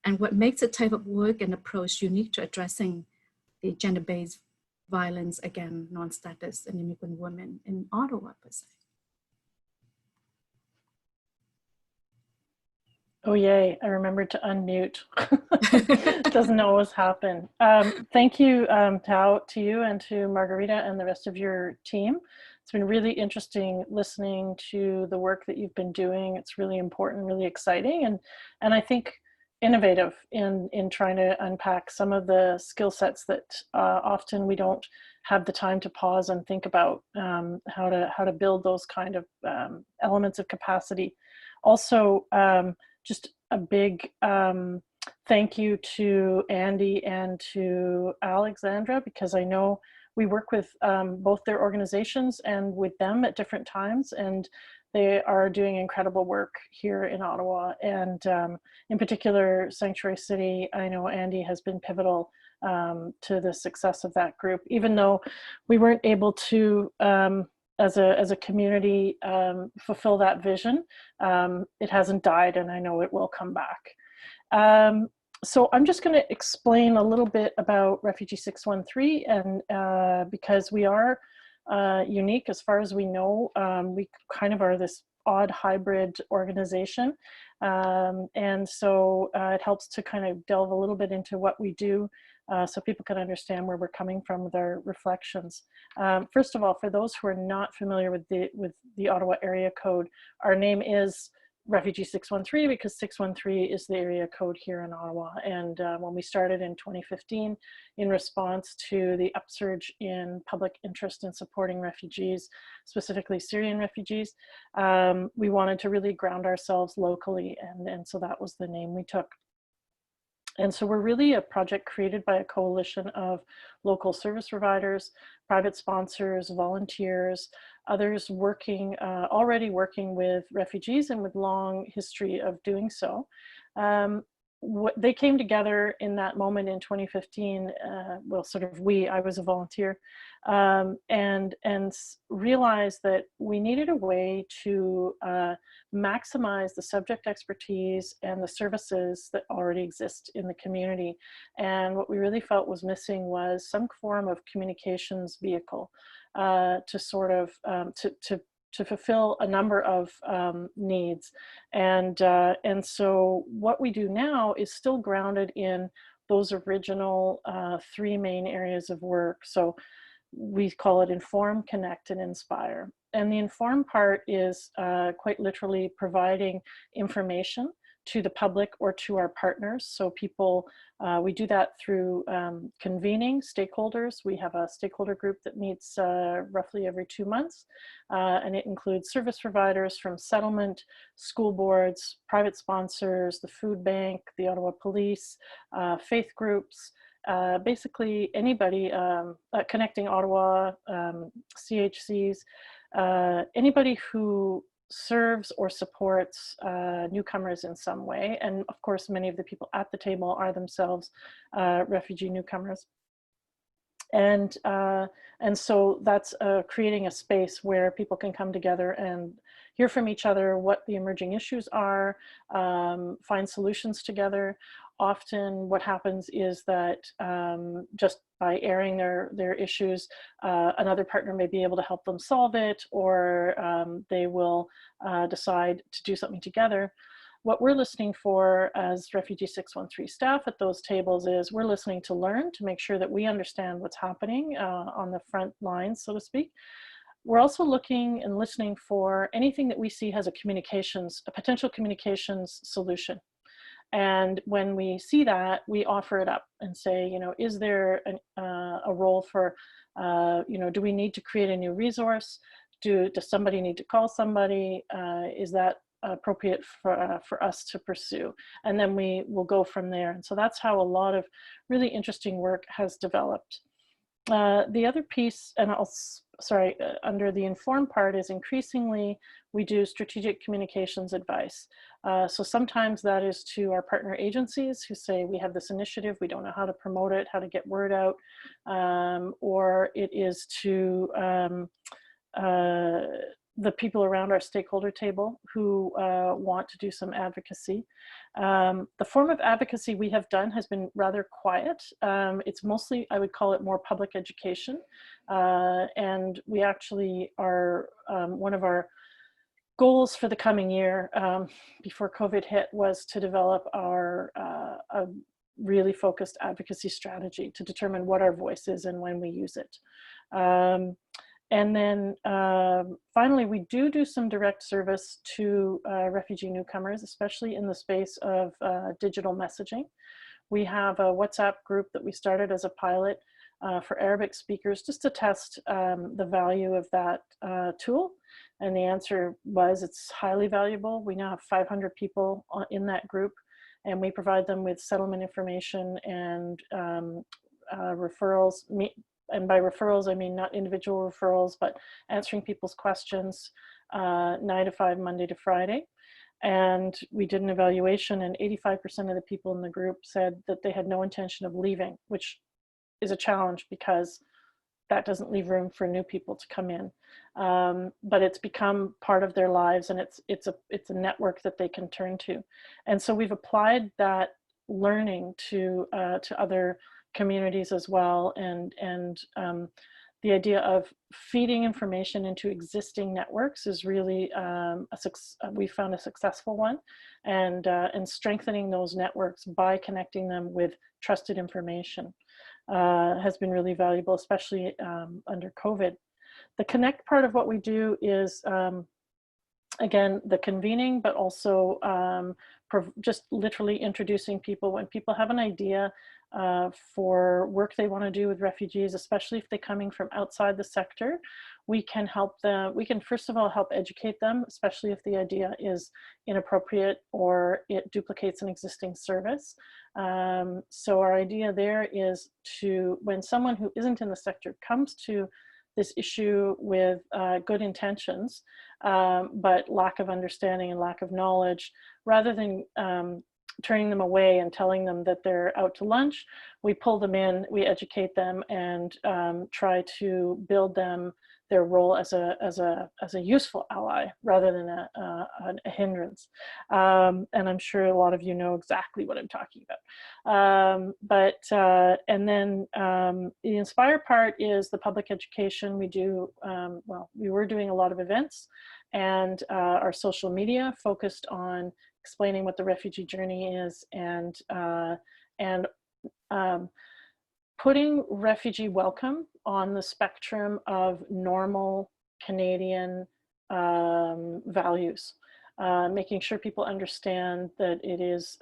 and what makes the type of work and approach unique to addressing the gender-based violence, again, non-status and immigrant women in Ottawa, per se? Oh yay, I remembered to unmute. Doesn't always happen. Thank you, Tao, to you and to Margarita and the rest of your team. It's been really interesting listening to the work that you've been doing. It's really important, really exciting, and I think innovative in trying to unpack some of the skill sets that often we don't have the time to pause and think about how to build those kind of elements of capacity. Also, just a big thank you to Andy and to Alexandra, because I know we work with both their organizations and with them at different times, and they are doing incredible work here in Ottawa. And in particular, Sanctuary City, I know Andy has been pivotal to the success of that group, even though we weren't able to as a community fulfill that vision. It hasn't died, and I know it will come back. So I'm just going to explain a little bit about Refugee 613, and because we are unique as far as we know, we kind of are this odd hybrid organization, and so it helps to kind of delve a little bit into what we do, so people can understand where we're coming from with our reflections. First of all, for those who are not familiar with the Ottawa area code, our name is Refugee 613 because 613 is the area code here in Ottawa. And when we started in 2015, in response to the upsurge in public interest in supporting refugees, specifically Syrian refugees, we wanted to really ground ourselves locally, and so that was the name we took. And so we're really a project created by a coalition of local service providers, private sponsors, volunteers, others working, already working with refugees and with long history of doing so. They came together in that moment in 2015, well, sort of I was a volunteer, and realized that we needed a way to maximize the subject expertise and the services that already exist in the community. And what we really felt was missing was some form of communications vehicle to sort of, to fulfill a number of needs. And so what we do now is still grounded in those original three main areas of work. So we call it inform, connect, and inspire. And the inform part is quite literally providing information to the public or to our partners. So people, we do that through convening stakeholders. We have a stakeholder group that meets roughly every 2 months, and it includes service providers from settlement, school boards, private sponsors, the food bank, the Ottawa Police, faith groups, basically anybody, Connecting Ottawa, CHCs, anybody who serves or supports newcomers in some way. And of course, many of the people at the table are themselves refugee newcomers. And so that's creating a space where people can come together and hear from each other what the emerging issues are, find solutions together. Often what happens is that just by airing their issues, another partner may be able to help them solve it, or they will decide to do something together. What we're listening for as Refugee 613 staff at those tables is we're listening to learn, to make sure that we understand what's happening on the front lines, so to speak. We're also looking and listening for anything that we see has a potential communications solution. And when we see that, we offer it up and say, you know, is there a role for, you know, do we need to create a new resource? Does somebody need to call somebody? Is that appropriate for us to pursue? And then we will go from there. And so that's how a lot of really interesting work has developed. The other piece, and under the informed part, is increasingly we do strategic communications advice. So sometimes that is to our partner agencies who say, we have this initiative, we don't know how to promote it, how to get word out, or it is to the people around our stakeholder table who want to do some advocacy. The form of advocacy we have done has been rather quiet. It's mostly, I would call it more public education. And we actually are, one of our goals for the coming year before COVID hit was to develop our a really focused advocacy strategy to determine what our voice is and when we use it. And then finally, we do some direct service to refugee newcomers, especially in the space of digital messaging. We have a WhatsApp group that we started as a pilot for Arabic speakers, just to test the value of that tool. And the answer was it's highly valuable. We now have 500 people in that group, and we provide them with settlement information and referrals. And by referrals, I mean not individual referrals, but answering people's questions 9 to 5, Monday to Friday. And we did an evaluation, and 85% of the people in the group said that they had no intention of leaving, which is a challenge because that doesn't leave room for new people to come in. But it's become part of their lives, and it's a network that they can turn to. And so we've applied that learning to other communities as well, and the idea of feeding information into existing networks is really we found a successful one, and strengthening those networks by connecting them with trusted information has been really valuable, especially under COVID. The connect part of what we do is again, the convening, but also just literally introducing people. When people have an idea for work they want to do with refugees, especially if they're coming from outside the sector, we can help them. We can first of all help educate them, especially if the idea is inappropriate or it duplicates an existing service. So our idea there is to, when someone who isn't in the sector comes to this issue with good intentions, but lack of understanding and lack of knowledge, rather than turning them away and telling them that they're out to lunch, we pull them in, we educate them, and try to build them their role as a useful ally rather than a hindrance. And I'm sure a lot of you know exactly what I'm talking about. And then the inspire part is the public education. We do, well, we were doing a lot of events, and our social media focused on explaining what the refugee journey is, and putting refugee welcome on the spectrum of normal Canadian values. making sure people understand that it is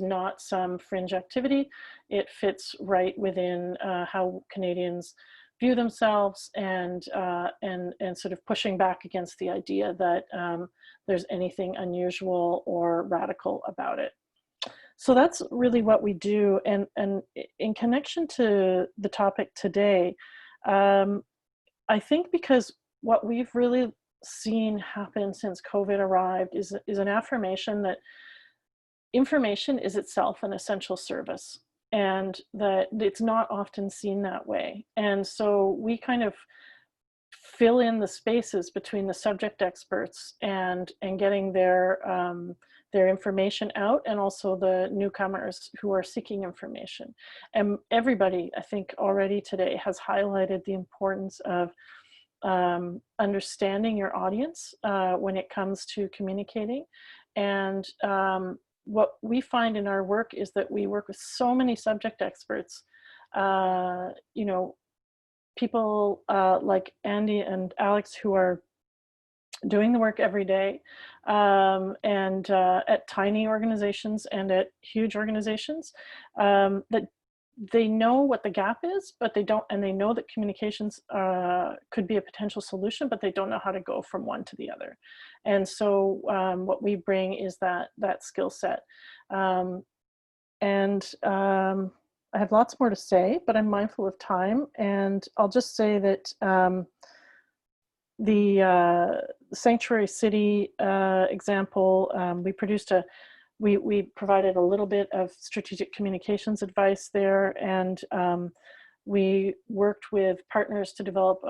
not some fringe activity. It fits right within how Canadians view themselves, and sort of pushing back against the idea that there's anything unusual or radical about it. So that's really what we do. And in connection to the topic today, I think because what we've really seen happen since COVID arrived is an affirmation that information is itself an essential service, and that it's not often seen that way. And so we kind of fill in the spaces between the subject experts and getting their information out, and also the newcomers who are seeking information. And everybody, I think, already today has highlighted the importance of understanding your audience when it comes to communicating. And what we find in our work is that we work with so many subject experts, you know, people like Andy and Alex, who are doing the work every day, and at tiny organizations and at huge organizations, that they know what the gap is, but they don't, and they know that communications could be a potential solution, but they don't know how to go from one to the other. And so what we bring is that skill set. I have lots more to say, but I'm mindful of time, and I'll just say that the Sanctuary City example, we provided a little bit of strategic communications advice there, and we worked with partners to develop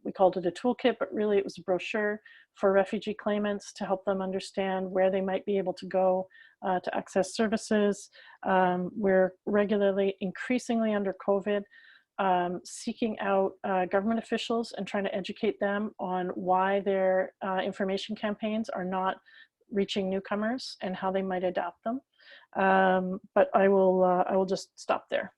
we called it a toolkit, but really it was a brochure for refugee claimants to help them understand where they might be able to go to access services. We're regularly, increasingly under COVID, seeking out government officials and trying to educate them on why their information campaigns are not reaching newcomers and how they might adapt them. But I will just stop there.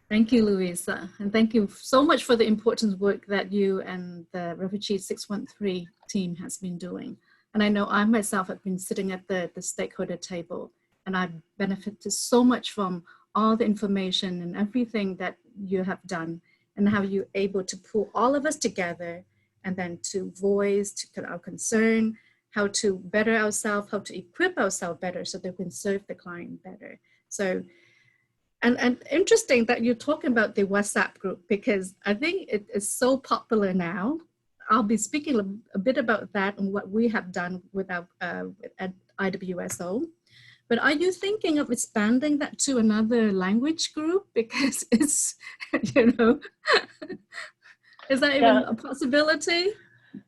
Thank you, Louisa. And thank you so much for the important work that you and the Refugee 613 team has been doing. And I know I myself have been sitting at the stakeholder table, and I've benefited so much from all the information and everything that you have done, and how you're able to pull all of us together and then to voice our concern, how to better ourselves, how to equip ourselves better so that we can serve the client better. So, and interesting that you're talking about the WhatsApp group, because I think it is so popular now. I'll be speaking a bit about that and what we have done with our at IWSO. But are you thinking of expanding that to another language group? Because it's, you know, is that even a possibility?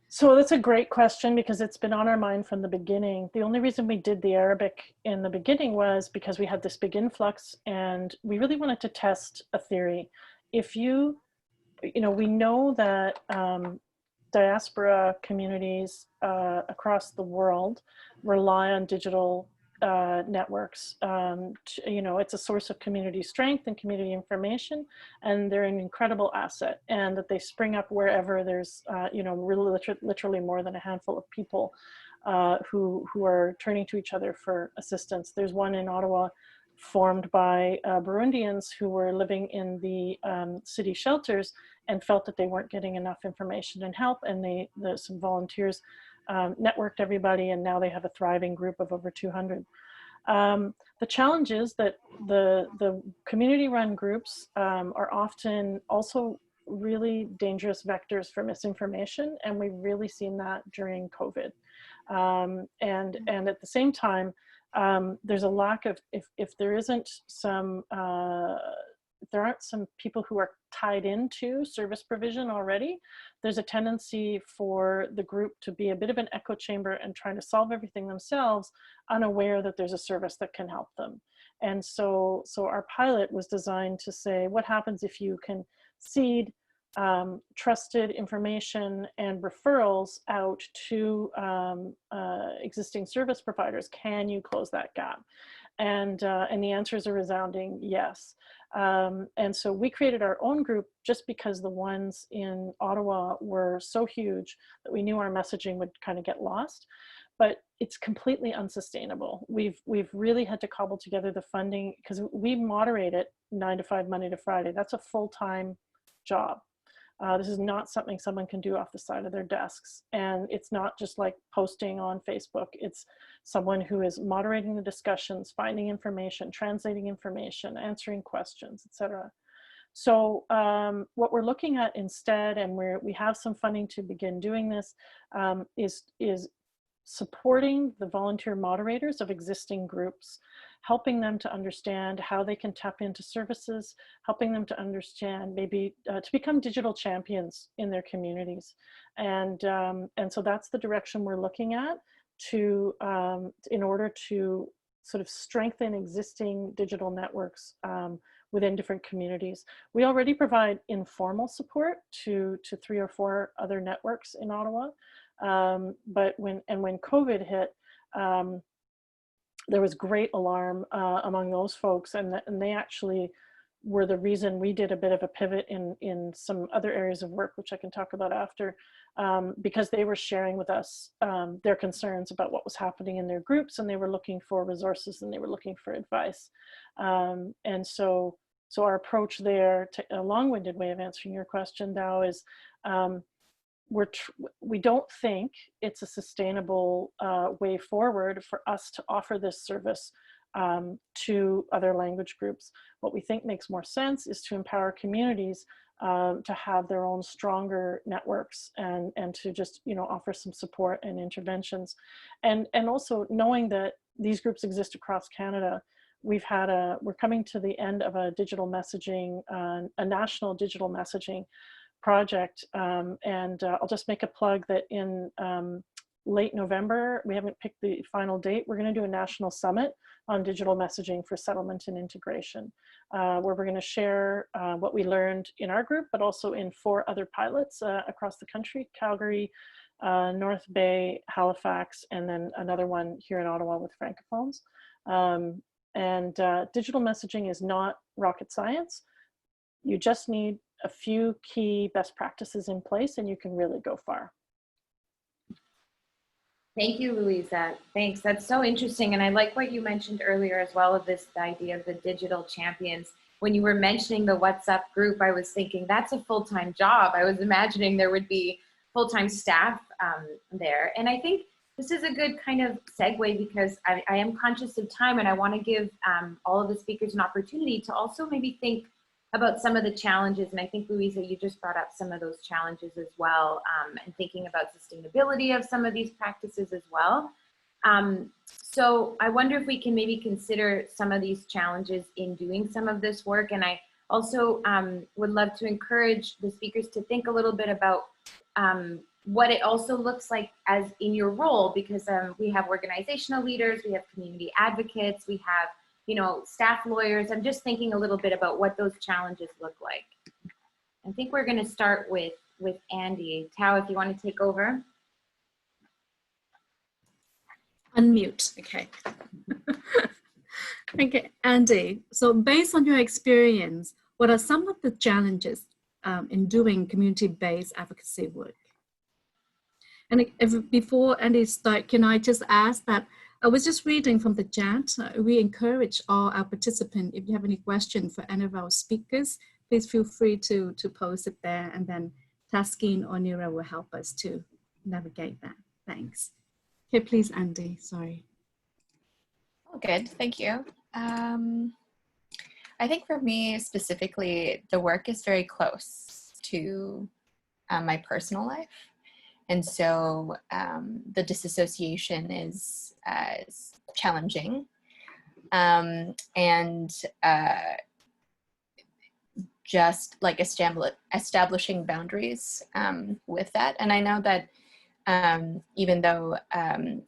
So that's a great question, because it's been on our mind from the beginning. The only reason we did the Arabic in the beginning was because we had this big influx, and we really wanted to test a theory. If you know, we know that diaspora communities across the world rely on digital networks. You know, it's a source of community strength and community information, and they're an incredible asset, and that they spring up wherever there's, you know, really literally more than a handful of people who are turning to each other for assistance. There's one in Ottawa formed by Burundians who were living in the city shelters and felt that they weren't getting enough information and help, and some volunteers networked everybody, and now they have a thriving group of over 200. The challenge is that the community-run groups are often also really dangerous vectors for misinformation, and we've really seen that during COVID. And at the same time, there's a lack of, if there isn't some, if there aren't some people who are tied into service provision already, there's a tendency for the group to be a bit of an echo chamber and trying to solve everything themselves, unaware that there's a service that can help them. And so our pilot was designed to say, what happens if you can seed trusted information and referrals out to existing service providers? Can you close that gap? And the answer is a resounding yes. And so we created our own group just because the ones in Ottawa were so huge that we knew our messaging would kind of get lost. But it's completely unsustainable. We've really had to cobble together the funding because we moderate it 9 to 5, Monday to Friday. That's a full-time job. This is not something someone can do off the side of their desks. And it's not just like posting on Facebook. It's someone who is moderating the discussions, finding information, translating information, answering questions, etc. So what we're looking at instead, and we have some funding to begin doing this, is supporting the volunteer moderators of existing groups, helping them to understand how they can tap into services, helping them to understand maybe to become digital champions in their communities. And so that's the direction we're looking at in order to sort of strengthen existing digital networks within different communities. We already provide informal support to 3 or 4 other networks in Ottawa. But when COVID hit, there was great alarm among those folks, and they actually were the reason we did a bit of a pivot in some other areas of work, which I can talk about after, because they were sharing with us their concerns about what was happening in their groups, and they were looking for resources and they were looking for advice. And so our approach there, a long-winded way of answering your question, Dow, is we don't think it's a sustainable way forward for us to offer this service to other language groups. What we think makes more sense is to empower communities to have their own stronger networks and to just, you know, offer some support and interventions. And also knowing that these groups exist across Canada, we're coming to the end of a digital messaging, a national digital messaging project, and I'll just make a plug that in late November, we haven't picked the final date, we're going to do a national summit on digital messaging for settlement and integration, where we're going to share what we learned in our group, but also in 4 other pilots across the country: Calgary, North Bay, Halifax, and then another one here in Ottawa with Francophones. Digital messaging is not rocket science. You just need a few key best practices in place and you can really go far. Thank you, Louisa. Thanks. That's so interesting. And I like what you mentioned earlier as well, of this idea of the digital champions. When you were mentioning the WhatsApp group, I was thinking that's a full-time job. I was imagining there would be full-time staff there. And I think this is a good kind of segue, because I am conscious of time and I want to give all of the speakers an opportunity to also maybe think about some of the challenges. And I think, Louisa, you just brought up some of those challenges as well, and thinking about sustainability of some of these practices as well. So I wonder if we can maybe consider some of these challenges in doing some of this work. And I also would love to encourage the speakers to think a little bit about what it also looks like as in your role, because we have organizational leaders, we have community advocates, we have, you know, staff lawyers. I'm just thinking a little bit about what those challenges look like. I think we're going to start with Andy. Tao, if you want to take over. Unmute, okay. Okay, Andy, so based on your experience, what are some of the challenges in doing community-based advocacy work? And before Andy starts, can I just ask that I was just reading from the chat. We encourage all our participants, if you have any questions for any of our speakers, please feel free to post it there, and then Taskin or Nira will help us to navigate that. Thanks. Okay, please, Andy, sorry. Oh, good, thank you. I think for me specifically, the work is very close to my personal life. And so the disassociation is challenging, and just like establishing boundaries with that. And I know that even though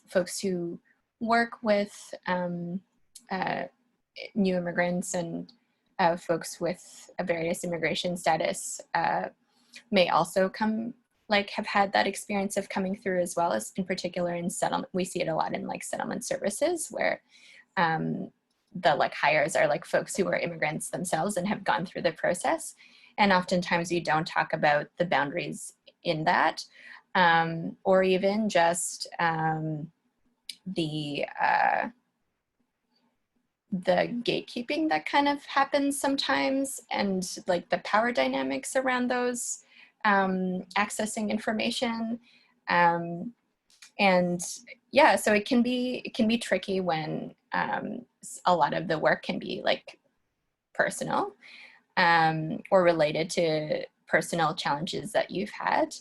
folks who work with new immigrants and folks with various immigration status may also have had that experience of coming through, as well as in particular in settlement. We see it a lot in like settlement services, where the like hires are like folks who are immigrants themselves and have gone through the process. And oftentimes we don't talk about the boundaries in that, or even just the gatekeeping that kind of happens sometimes, and like the power dynamics around those accessing information. And yeah, so it can be tricky when a lot of the work can be like personal or related to personal challenges that you've had.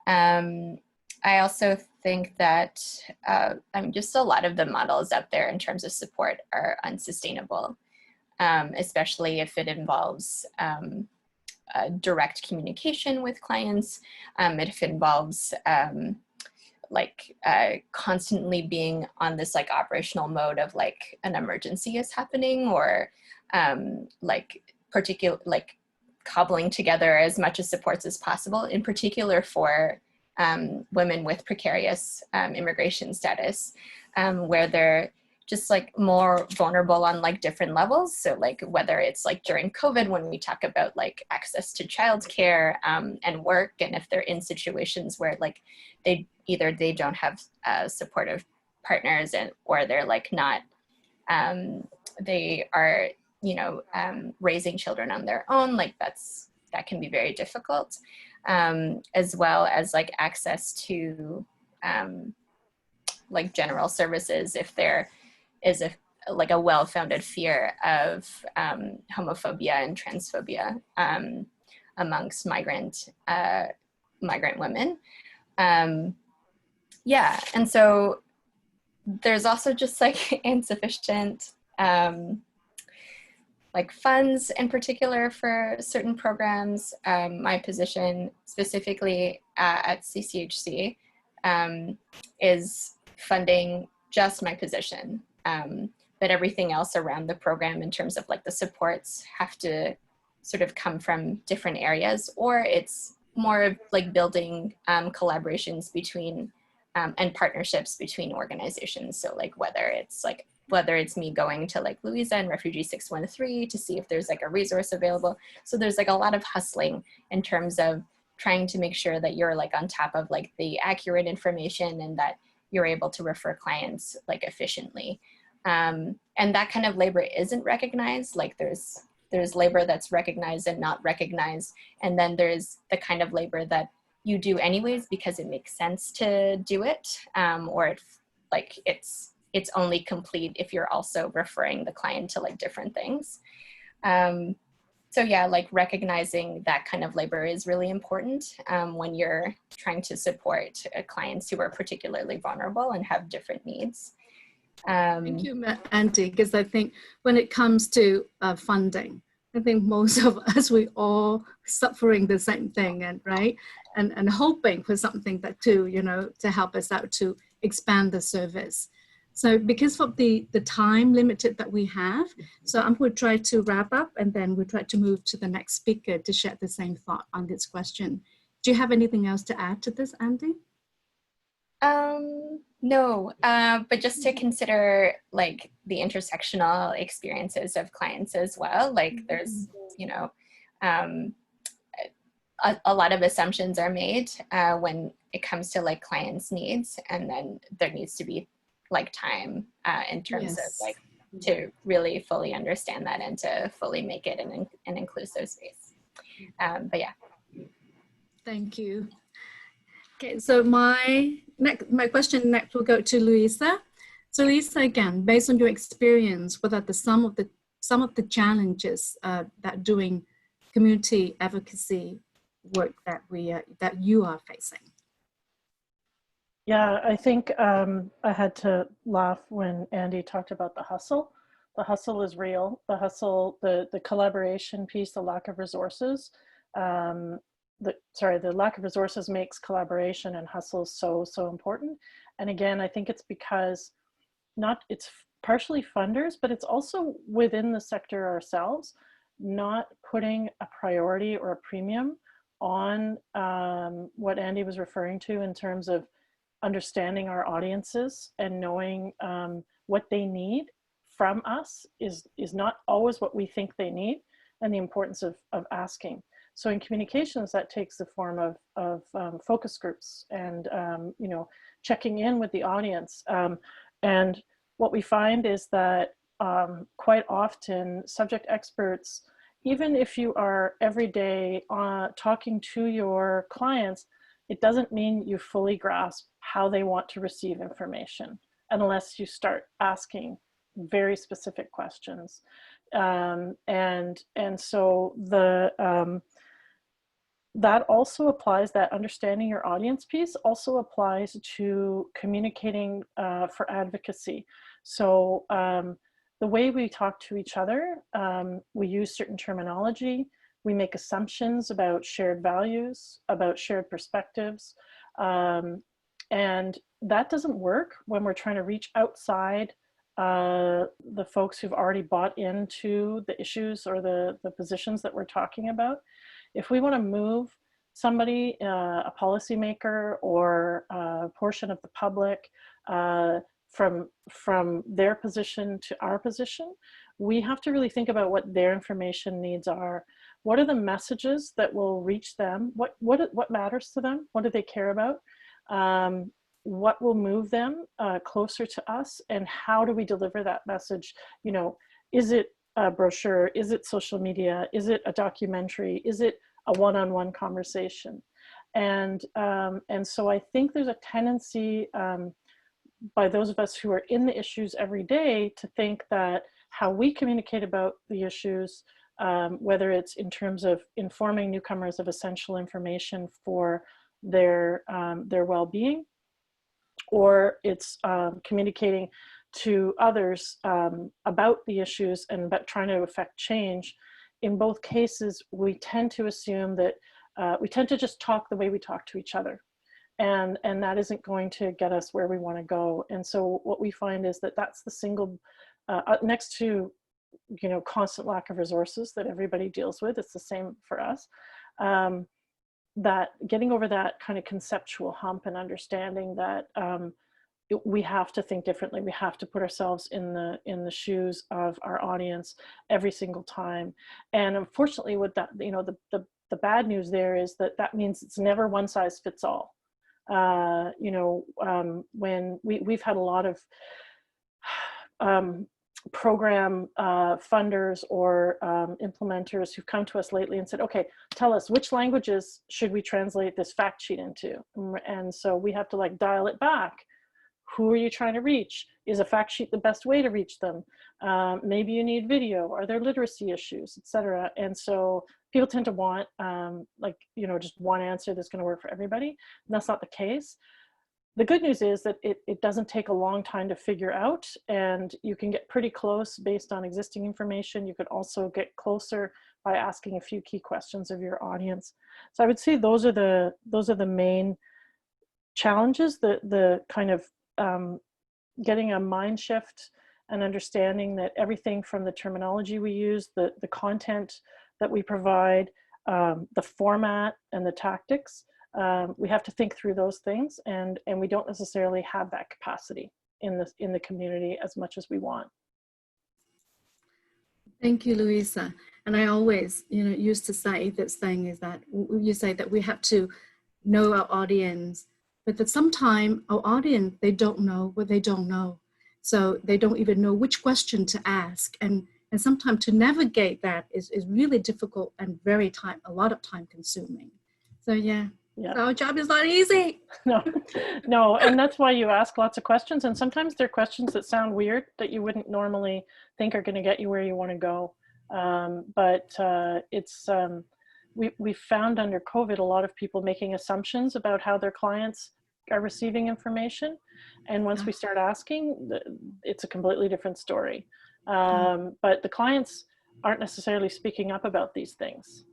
I also think that just a lot of the models out there in terms of support are unsustainable, especially if it involves direct communication with clients, if it involves constantly being on this like operational mode of like an emergency is happening, or cobbling together as much as supports as possible, in particular for women with precarious immigration status, where they're just like more vulnerable on like different levels. So like whether it's like during COVID when we talk about like access to childcare and work, and if they're in situations where like they don't have supportive partners, and or they're like not, they are, you know, raising children on their own, like that can be very difficult, as well as like access to like general services if there is a well-founded fear of homophobia and transphobia amongst migrant women. Yeah, and so there's also just like insufficient like funds in particular for certain programs. My position specifically at CCHC is funding just my position, but everything else around the program in terms of like the supports have to sort of come from different areas, or it's more of like building collaborations between and partnerships between organizations. So like whether it's me going to like Louisa and Refugee 613 to see if there's like a resource available. So there's like a lot of hustling in terms of trying to make sure that you're like on top of like the accurate information and that you're able to refer clients like efficiently. And that kind of labor isn't recognized. Like there's labor that's recognized and not recognized. And then there's the kind of labor that you do anyways because it makes sense to do it, or it's only complete if you're also referring the client to like different things. So yeah, like recognizing that kind of labor is really important when you're trying to support clients who are particularly vulnerable and have different needs. Thank you, Andy, because I think when it comes to funding, I think most of us, we all suffering the same thing, and right, and hoping for something that to help us out to expand the service. So because of the time limited that we have, so I'm going to try to wrap up, and then we'll try to move to the next speaker to share the same thought on this question. Do you have anything else to add to this, Andy? No, but just to consider like the intersectional experiences of clients as well. Like there's, a lot of assumptions are made when it comes to like clients' needs, and then there needs to be like time in terms of like to really fully understand that and to fully make it an inclusive space. But yeah. Thank you. Okay, so my question next will go to Louisa. So Louisa, again, based on your experience, what are some of the challenges that doing community advocacy work that you are facing? Yeah, I think I had to laugh when Andy talked about the hustle. The hustle is real. The hustle, the collaboration piece, the lack of resources. The lack of resources makes collaboration and hustle so important. And again, I think it's because it's partially funders, but it's also within the sector ourselves, not putting a priority or a premium on what Andy was referring to in terms of understanding our audiences and knowing what they need from us is not always what we think they need, and the importance of asking. So in communications, that takes the form of focus groups and, you know, checking in with the audience. And what we find is that quite often subject experts, even if you are every day talking to your clients, it doesn't mean you fully grasp how they want to receive information unless you start asking very specific questions. And so that also applies, that understanding your audience piece also applies to communicating for advocacy. So the way we talk to each other, we use certain terminology, we make assumptions about shared values, about shared perspectives, and that doesn't work when we're trying to reach outside the folks who've already bought into the issues or the positions that we're talking about. If we want to move somebody, a policymaker or a portion of the public from their position to our position, we have to really think about what their information needs are. What are the messages that will reach them? What matters to them? What do they care about? What will move them closer to us, and how do we deliver that message? You know, is it a brochure? Is it social media? Is it a documentary? Is it a one-on-one conversation? And so I think there's a tendency by those of us who are in the issues every day to think that how we communicate about the issues, whether it's in terms of informing newcomers of essential information for their well-being, or it's communicating to others about the issues and about trying to affect change. In both cases, we tend to assume that we tend to just talk the way we talk to each other. And that isn't going to get us where we want to go. And so what we find is that that's the single, next to, you know, constant lack of resources that everybody deals with, it's the same for us, that getting over that kind of conceptual hump and understanding that we have to think differently. We have to put ourselves in the shoes of our audience every single time. And unfortunately, with that, you know, the bad news there is that means it's never one size fits all. You know, when we've had a lot of program funders or implementers who've come to us lately and said, okay, tell us which languages should we translate this fact sheet into? And so we have to like dial it back. Who are you trying to reach? Is a fact sheet the best way to reach them? Maybe you need video. Are there literacy issues, etc.? And so people tend to want like, you know, just one answer that's going to work for everybody. And that's not the case. The good news is that it doesn't take a long time to figure out, and you can get pretty close based on existing information. You could also get closer by asking a few key questions of your audience. So I would say those are the main challenges, the kind of getting a mind shift and understanding that everything from the terminology we use, the content that we provide, the format and the tactics, we have to think through those things, and we don't necessarily have that capacity in the community as much as we want. Thank you, Louisa. And I always, you know, used to say this thing is that you say that we have to know our audience, but that sometimes our audience, they don't know what they don't know. So they don't even know which question to ask. And sometimes to navigate that is really difficult and a lot of time consuming. So yeah. So our job is not easy. No, and that's why you ask lots of questions. And sometimes they're questions that sound weird that you wouldn't normally think are going to get you where you want to go. We found under COVID a lot of people making assumptions about how their clients are receiving information. And once we start asking, it's a completely different story. But the clients aren't necessarily speaking up about these things.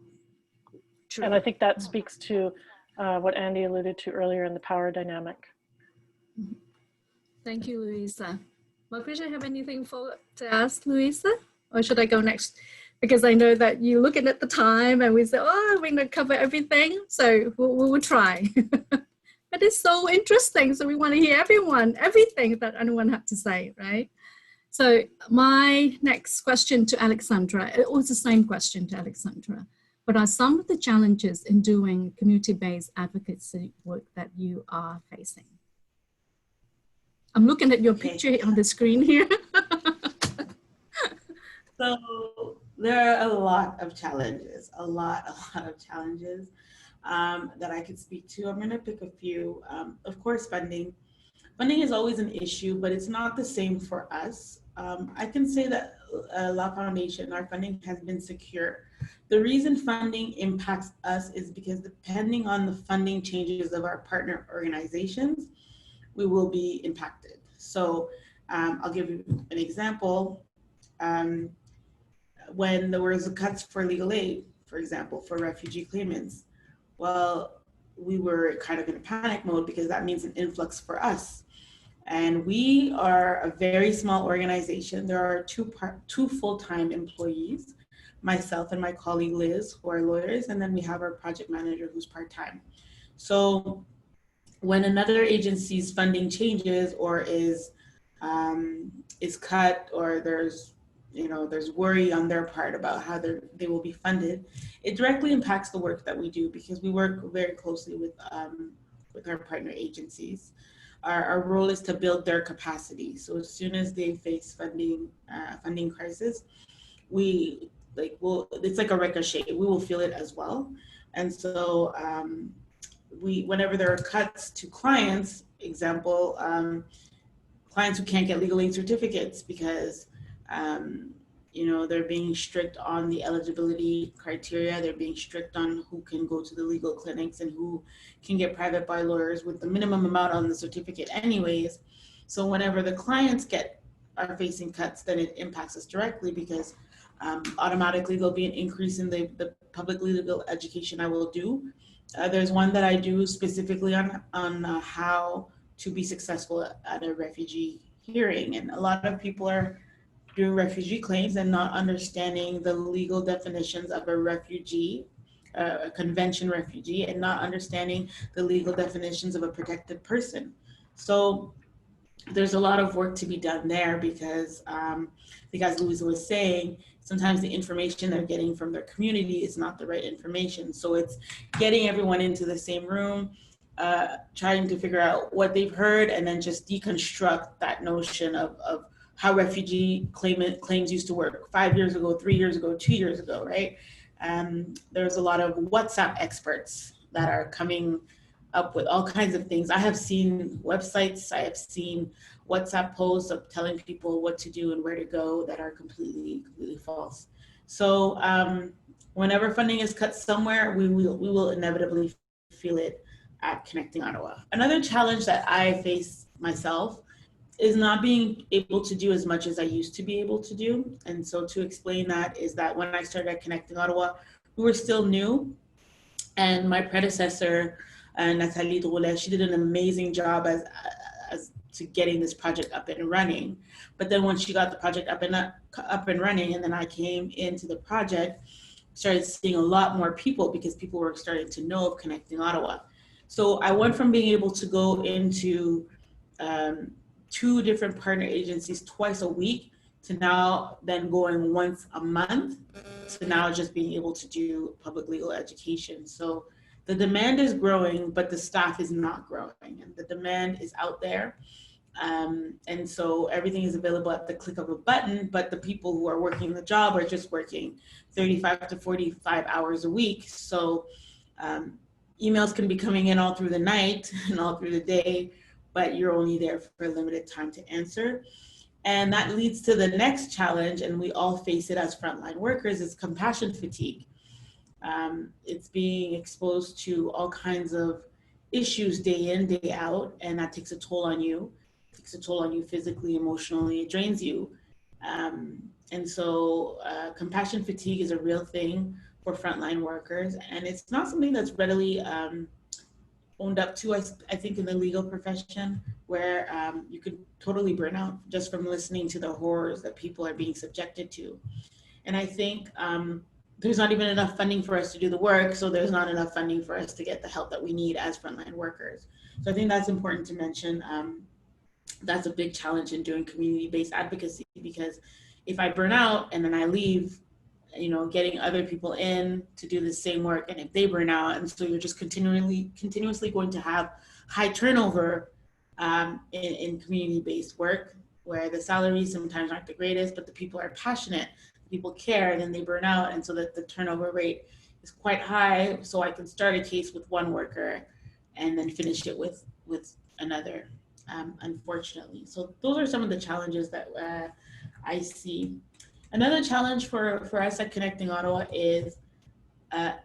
True. And I think that speaks to what Andy alluded to earlier in the power dynamic. Thank you, Louisa. Margaret, have anything to ask Louisa? Or should I go next? Because I know that you're looking at the time and we say, oh, we're going to cover everything. So we will try. But it's so interesting. So we want to hear everything that anyone has to say, right? So my next question to Alexandra, it was the same question to Alexandra. What are some of the challenges in doing community-based advocacy work that you are facing? I'm looking at your picture on the screen here. So there are a lot of challenges, a lot of challenges that I could speak to. I'm going to pick a few. Of course, funding. Funding is always an issue, but it's not the same for us. I can say that La Foundation, our funding has been secure. The reason funding impacts us is because depending on the funding changes of our partner organizations, we will be impacted. So I'll give you an example. When there was cuts for legal aid, for example, for refugee claimants, well, we were kind of in a panic mode because that means an influx for us. And we are a very small organization. There are two full-time employees, myself and my colleague Liz, who are lawyers, and then we have our project manager who's part-time. So when another agency's funding changes or is cut, or there's worry on their part about how they will be funded, it directly impacts the work that we do because we work very closely with our partner agencies. Our role is to build their capacity. So as soon as they face funding crisis, it's like a ricochet. We will feel it as well. And so whenever there are cuts to clients, example, clients who can't get legal aid certificates because they're being strict on the eligibility criteria. They're being strict on who can go to the legal clinics and who can get private by lawyers with the minimum amount on the certificate anyways. So whenever the clients are facing cuts, then it impacts us directly because automatically there'll be an increase in the public legal education I will do. There's one that I do specifically on how to be successful at a refugee hearing. And a lot of people are doing refugee claims and not understanding the legal definitions of a refugee, a convention refugee, and not understanding the legal definitions of a protected person. So there's a lot of work to be done there because I think as Louisa was saying, sometimes the information they're getting from their community is not the right information. So it's getting everyone into the same room, trying to figure out what they've heard and then just deconstruct that notion of how refugee claims used to work 5 years ago, 3 years ago, 2 years ago, right? There's a lot of WhatsApp experts that are coming up with all kinds of things. I have seen websites, I have seen WhatsApp posts of telling people what to do and where to go that are completely false. So whenever funding is cut somewhere, we will inevitably feel it at Connecting Ottawa. Another challenge that I face myself is not being able to do as much as I used to be able to do. And so to explain that is that when I started at Connecting Ottawa, we were still new. And my predecessor, Nathalie Droulet, she did an amazing job as to getting this project up and running. But then once she got the project up and running, and then I came into the project, started seeing a lot more people because people were starting to know of Connecting Ottawa. So I went from being able to go into 2 different partner agencies twice a week to now then going once a month to now just being able to do public legal education. So the demand is growing, but the staff is not growing, and the demand is out there. And so everything is available at the click of a button, but the people who are working the job are just working 35 to 45 hours a week. So emails can be coming in all through the night and all through the day, but you're only there for a limited time to answer. And that leads to the next challenge, and we all face it as frontline workers, is compassion fatigue. It's being exposed to all kinds of issues day in, day out, and that takes a toll on you. It takes a toll on you physically, emotionally, it drains you. And so compassion fatigue is a real thing for frontline workers, and it's not something that's readily owned up to, I think, in the legal profession, where you could totally burn out just from listening to the horrors that people are being subjected to. And I think there's not even enough funding for us to do the work, so there's not enough funding for us to get the help that we need as frontline workers. So I think that's important to mention. that's a big challenge in doing community-based advocacy, because if I burn out and then I leave, you know, getting other people in to do the same work, and if they burn out, and so you're just continuously going to have high turnover in community-based work, where the salaries sometimes aren't the greatest, but the people are passionate, people care, and then they burn out, and so that the turnover rate is quite high. So I can start a case with one worker and then finish it with another, unfortunately. So those are some of the challenges that I see. Another challenge for us at Connecting Ottawa is,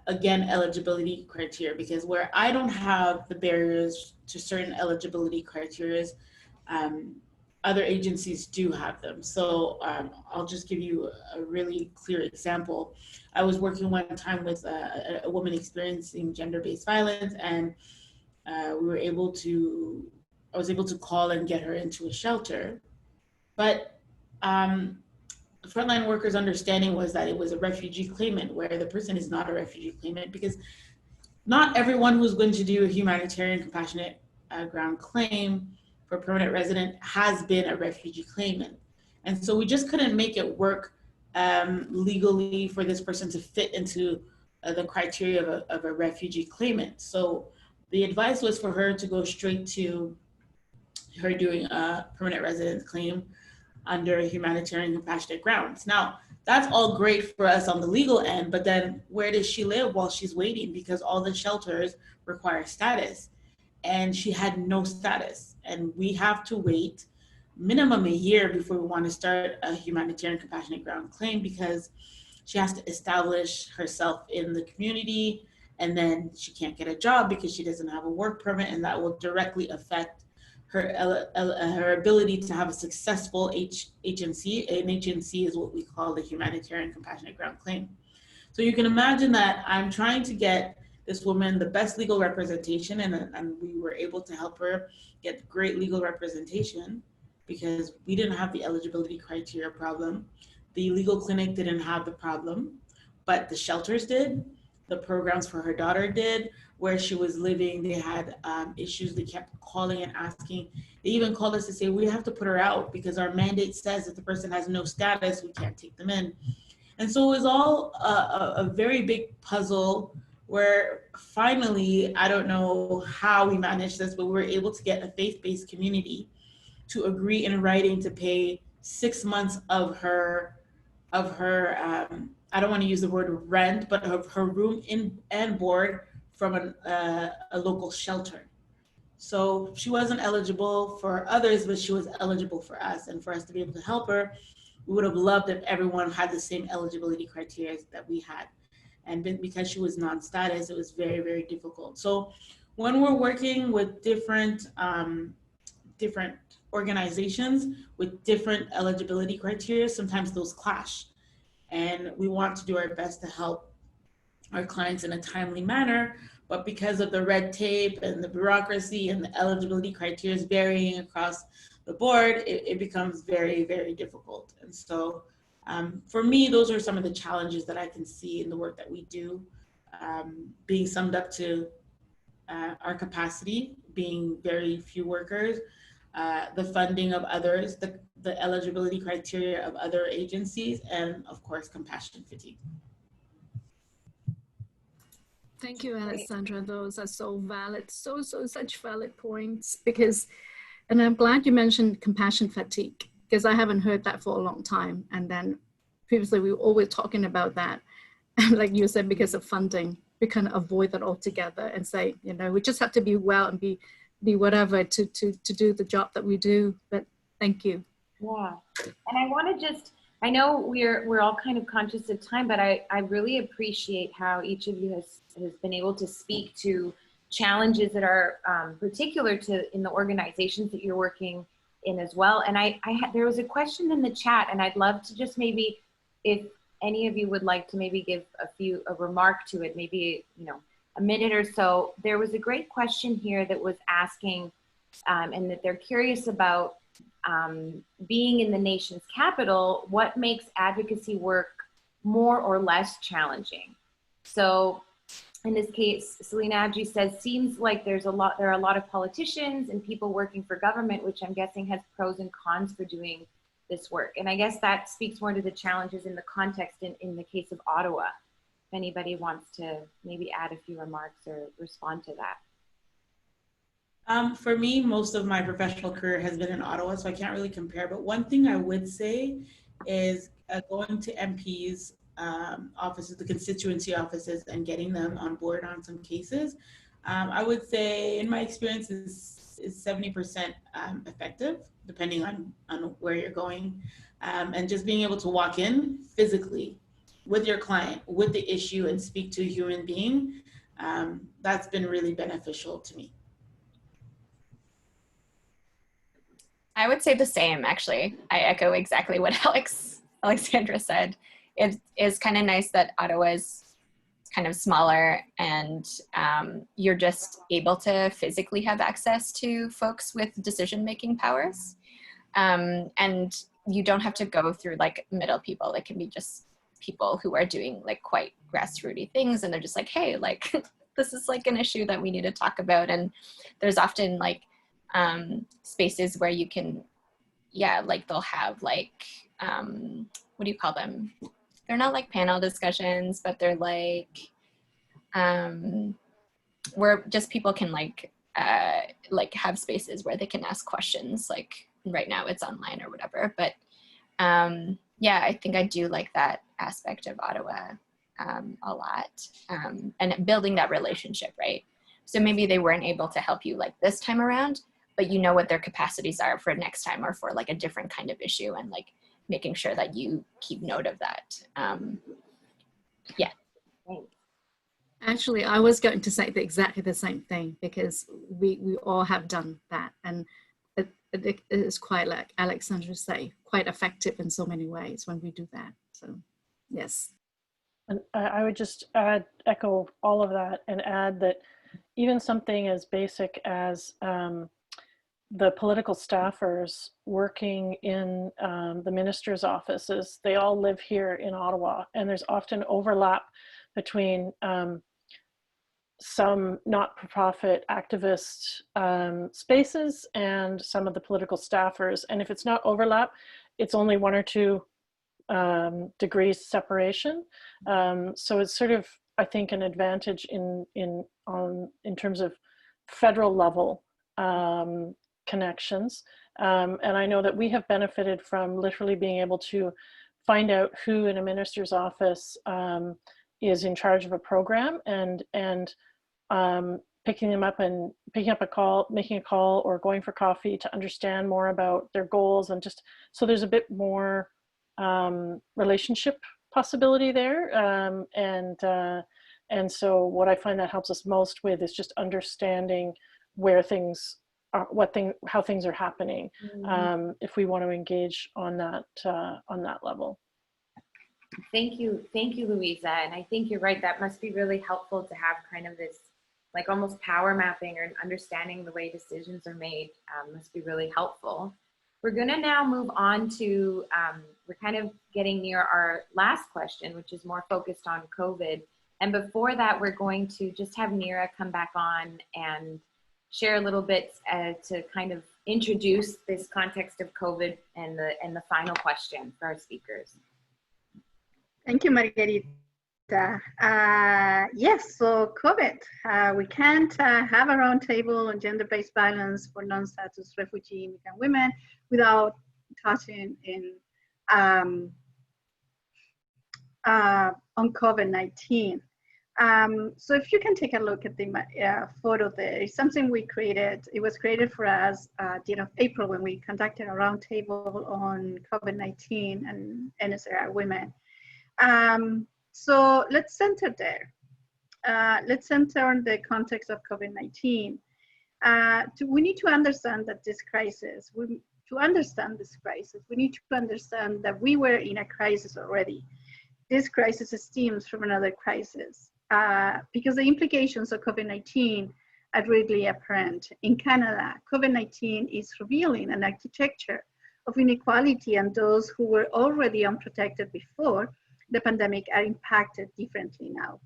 again, eligibility criteria, because where I don't have the barriers to certain eligibility criteria, other agencies do have them. So I'll just give you a really clear example. I was working one time with a woman experiencing gender-based violence, and I was able to call and get her into a shelter. But frontline workers' understanding was that it was a refugee claimant, where the person is not a refugee claimant, because not everyone who's going to do a humanitarian compassionate ground claim for permanent resident has been a refugee claimant. And so we just couldn't make it work legally for this person to fit into the criteria of a refugee claimant. So the advice was for her to go straight to her doing a permanent resident claim under humanitarian compassionate grounds. Now, that's all great for us on the legal end, but then where does she live while she's waiting? Because all the shelters require status, and she had no status. And we have to wait minimum a year before we want to start a humanitarian compassionate ground claim, because she has to establish herself in the community, and then she can't get a job because she doesn't have a work permit, and that will directly affect her ability to have a successful HNC. An HNC is what we call the humanitarian compassionate ground claim. So you can imagine that I'm trying to get this woman the best legal representation, and we were able to help her get great legal representation because we didn't have the eligibility criteria problem. The legal clinic didn't have the problem, but the shelters did. The programs for her daughter did. Where she was living, they had issues. They kept calling and asking. They even called us to say, we have to put her out because our mandate says if the person has no status, we can't take them in. And so it was all a very big puzzle, where finally, I don't know how we managed this, but we were able to get a faith-based community to agree in writing to pay 6 months of her I don't want to use the word rent, but of her room and board from a local shelter. So she wasn't eligible for others, but she was eligible for us. And for us to be able to help her, we would have loved if everyone had the same eligibility criteria that we had. And because she was non-status, it was very, very difficult. So when we're working with different organizations with different eligibility criteria, sometimes those clash. And we want to do our best to help our clients in a timely manner, but because of the red tape and the bureaucracy and the eligibility criteria varying across the board, it becomes very, very difficult. And so for me, those are some of the challenges that I can see in the work that we do, being summed up to our capacity, being very few workers, the funding of others, the eligibility criteria of other agencies, and of course, compassion fatigue. Thank you, Alessandra. Those are so valid, such valid points, because, and I'm glad you mentioned compassion fatigue, because I haven't heard that for a long time. And then previously we were always talking about that. And like you said, because of funding, we kind of avoid that altogether and say, you know, we just have to be well and be whatever to do the job that we do. But thank you. Yeah, and I want to just, I know we're all kind of conscious of time, but I really appreciate how each of you has been able to speak to challenges that are particular to in the organizations that you're working in as well. And there was a question in the chat, and I'd love to just maybe, if any of you would like to maybe give a remark to it, maybe, you know, a minute or so. There was a great question here that was asking, and that they're curious about, being in the nation's capital, what makes advocacy work more or less challenging? So in this case, Selena Abji says, seems like there are a lot of politicians and people working for government, which I'm guessing has pros and cons for doing this work. And I guess that speaks more to the challenges in the context in the case of Ottawa. If anybody wants to maybe add a few remarks or respond to that. For me, most of my professional career has been in Ottawa, so I can't really compare. But one thing I would say is going to MPs' offices, the constituency offices, and getting them on board on some cases. I would say, in my experience, is 70% effective, depending on where you're going. And just being able to walk in physically with your client, with the issue, and speak to a human being, that's been really beneficial to me. I would say the same, actually. I echo exactly what Alexandra said. It is kind of nice that Ottawa is kind of smaller, and you're just able to physically have access to folks with decision-making powers. And you don't have to go through like middle people. It can be just people who are doing like quite grassrooty things, and they're just like, hey, like this is like an issue that we need to talk about. And there's often like spaces where you can, like they'll have like, what do you call them? They're not like panel discussions, but they're like, where just people can like have spaces where they can ask questions. Like right now it's online or whatever, but I think I do like that aspect of Ottawa a lot, and building that relationship, right? So maybe they weren't able to help you like this time around, but you know what their capacities are for next time or for like a different kind of issue, and like making sure that you keep note of that. Actually, I was going to say exactly the same thing, because we all have done that, and it is quite, like Alexandra say, quite effective in so many ways when we do that. So yes. And I would just echo all of that and add that even something as basic as the political staffers working in the minister's offices, they all live here in Ottawa, and there's often overlap between some not-for-profit activist spaces and some of the political staffers. And if it's not overlap, it's only 1 or 2 degrees separation. So it's sort of, I think, an advantage in terms of federal level connections. And I know that we have benefited from literally being able to find out who in a minister's office is in charge of a program, and picking them up and making a call or going for coffee to understand more about their goals, and just so there's a bit more relationship possibility there. And so what I find that helps us most with is just understanding where things are, how things are happening, if we want to engage on that level. Thank you, Louisa. And I think you're right. That must be really helpful to have kind of this, like almost power mapping or understanding the way decisions are made. Must be really helpful. We're gonna now move on to, we're kind of getting near our last question, which is more focused on COVID. And before that, we're going to just have Neera come back on and share a little bit to kind of introduce this context of COVID and the final question for our speakers. Thank you, Margarita. Yes, so COVID. We can't have a roundtable on gender-based violence for non-status refugee immigrant women without touching in on COVID-19. So if you can take a look at the photo there, it's something we created. It was created for us at the end of April when we conducted a roundtable on COVID-19 and NSRI women. So let's center there. Let's center on the context of COVID-19. We need to understand that this crisis, to understand this crisis, we need to understand that we were in a crisis already. This crisis stems from another crisis because the implications of COVID-19 are really apparent. In Canada, COVID-19 is revealing an architecture of inequality, and those who were already unprotected before the pandemic are impacted differently now.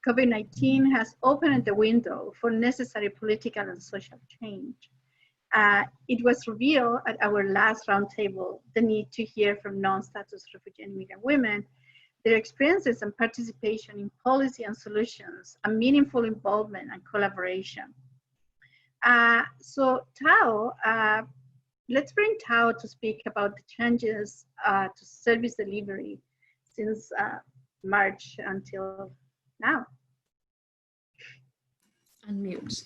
COVID-19 has opened the window for necessary political and social change. It was revealed at our last roundtable the need to hear from non-status refugee and immigrant women, their experiences and participation in policy and solutions, and meaningful involvement and collaboration. So Tao, let's bring Tao to speak about the changes to service delivery since March until now. Unmute.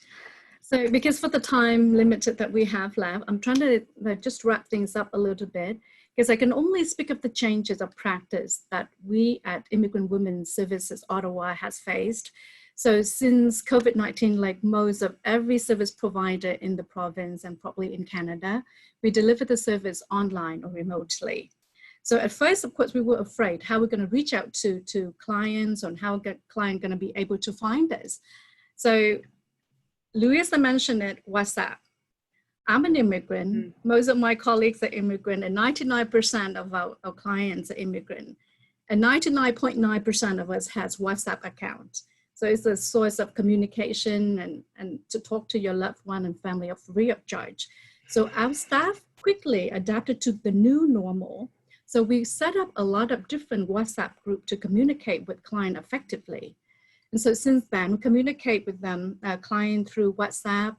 So because for the time limited that we have left, I'm trying to just wrap things up a little bit, because I can only speak of the changes of practice that we at Immigrant Women's Services Ottawa has faced. So since COVID-19, like most of every service provider in the province and probably in Canada, we deliver the service online or remotely. So at first, of course, we were afraid how we're going to reach out to clients and how a client going to be able to find us. So Louisa mentioned it, WhatsApp. I'm an immigrant. Most of my colleagues are immigrant, and 99% of our clients are immigrant. And 99.9% of us has WhatsApp accounts. So it's a source of communication and to talk to your loved one and family of free of charge. So our staff quickly adapted to the new normal. So we set up a lot of different WhatsApp groups to communicate with clients effectively. And so since then, we communicate with them, client through WhatsApp.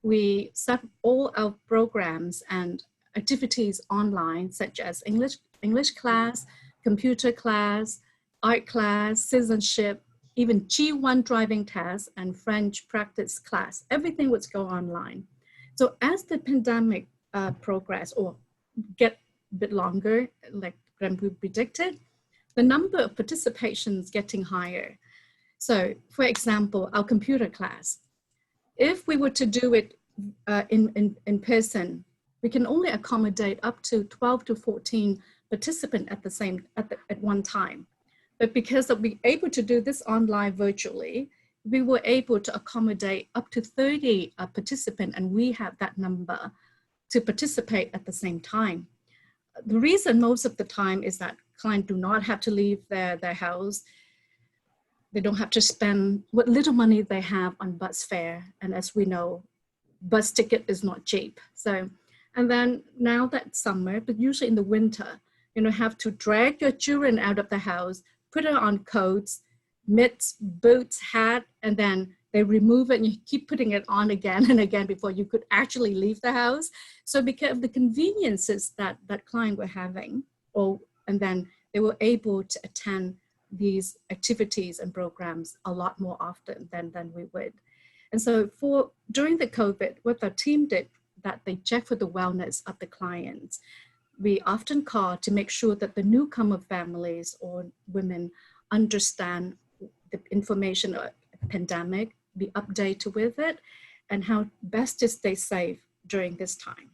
We set all our programs and activities online, such as English class, computer class, art class, citizenship, even G1 driving test and French practice class. Everything would go online. So as the pandemic progress or get a bit longer, like than we predicted, the number of participations getting higher. So for example, our computer class, if we were to do it in person, we can only accommodate up to 12 to 14 participants at one time. But because of being able to do this online virtually, we were able to accommodate up to 30 participants, and we have that number to participate at the same time. The reason most of the time is that clients do not have to leave their house. They don't have to spend what little money they have on bus fare. And as we know, bus ticket is not cheap. So, and then now that summer, but usually in the winter, have to drag your children out of the house, put it on coats, mitts, boots, hat, and then they remove it and you keep putting it on again and again before you could actually leave the house. So because of the conveniences that client were having, and then they were able to attend these activities and programs a lot more often than we would. And so during the COVID, what the team did, that they checked for the wellness of the clients. We often call to make sure that the newcomer families or women understand the information of the pandemic, be updated with it, and how best to stay safe during this time.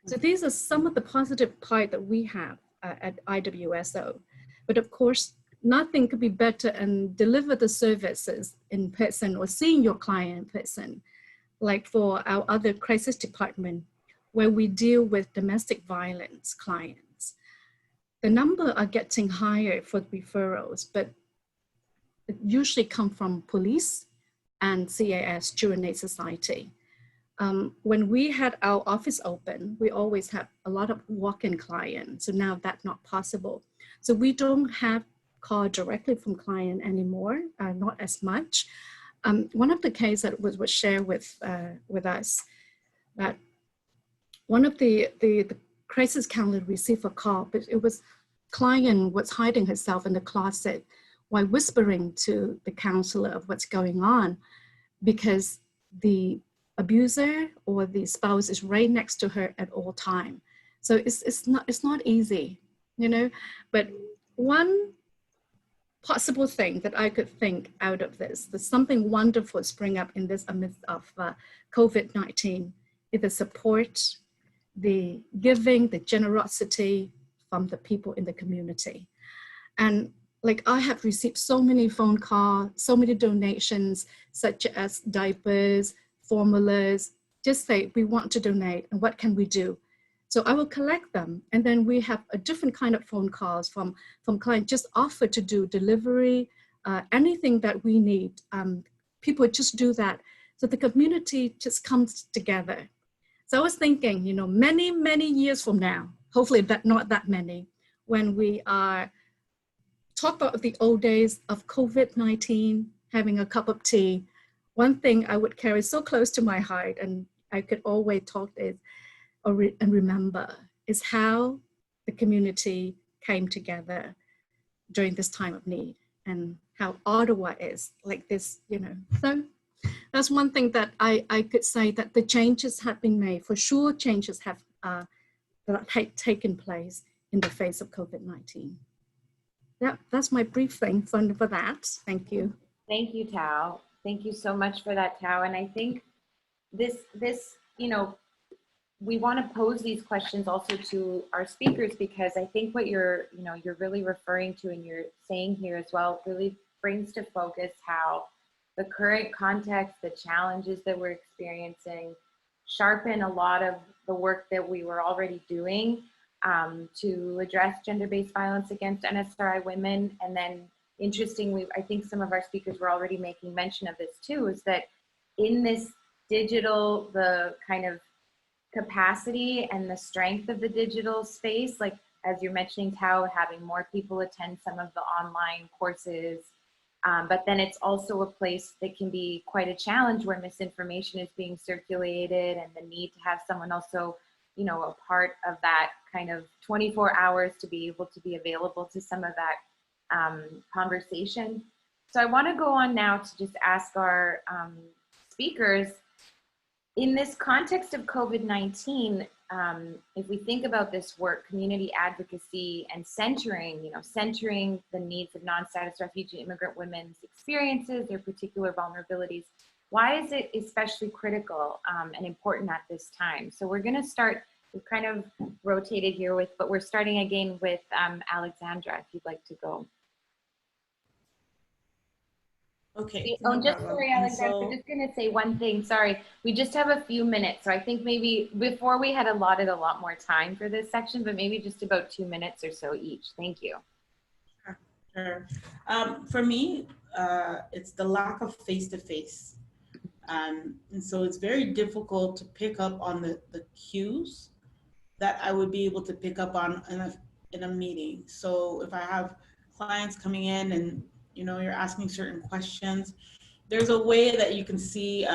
So these are some of the positive part that we have at IWSO. But of course, nothing could be better and deliver the services in person or seeing your client in person. Like for our other crisis department, where we deal with domestic violence clients. The number are getting higher for referrals, but it usually come from police and CAS, Children Aid Society. When we had our office open, we always have a lot of walk-in clients. So now that's not possible. So we don't have call directly from client anymore, not as much. One of the cases that was shared with us, that one of the crisis counselor received a call, but it was client was hiding herself in the closet while whispering to the counselor of what's going on, because the abuser or the spouse is right next to her at all time. So it's not easy, but one possible thing that I could think out of this, there's something wonderful spring up in this amidst of COVID-19, is the support, the giving, the generosity from the people in the community. And like I have received so many phone calls, so many donations, such as diapers, formulas, just say, we want to donate and what can we do? So I will collect them. And then we have a different kind of phone calls from clients just offer to do delivery, anything that we need, people just do that. So the community just comes together. So I was thinking, many, many years from now, hopefully not that many, when we are talk about the old days of COVID-19, having a cup of tea, one thing I would carry so close to my heart and I could always talk and remember is how the community came together during this time of need and how Ottawa is like this, So that's one thing that I could say that the changes have been made. For sure, changes have taken place in the face of COVID-19. Yeah, that's my brief thing for that. Thank you. Thank you, Tao. Thank you so much for that, Tao. And I think this, we want to pose these questions also to our speakers, because I think what you're really referring to and you're saying here as well really brings to focus how the current context, the challenges that we're experiencing, sharpen a lot of the work that we were already doing to address gender-based violence against NSRI women. And then interestingly, I think some of our speakers were already making mention of this too, is that in this digital, the kind of capacity and the strength of the digital space, like as you're mentioning, Tao, having more people attend some of the online courses, but then it's also a place that can be quite a challenge where misinformation is being circulated, and the need to have someone also, a part of that kind of 24 hours to be able to be available to some of that conversation. So I want to go on now to just ask our speakers, in this context of COVID-19, if we think about this work, community advocacy and centering the needs of non-status refugee immigrant women's experiences, their particular vulnerabilities, why is it especially critical and important at this time? So we're going to start, we've kind of rotated here but we're starting again with Alexandra, if you'd like to go. Okay. Oh, just sorry, Alexandra, we're just going to say one thing. Sorry, we just have a few minutes. So I think maybe before we had allotted a lot more time for this section, but maybe just about 2 minutes or so each. Thank you. Sure. For me, it's the lack of face-to-face. And so it's very difficult to pick up on the cues that I would be able to pick up on in a meeting. So if I have clients coming in and you're asking certain questions, there's a way that you can see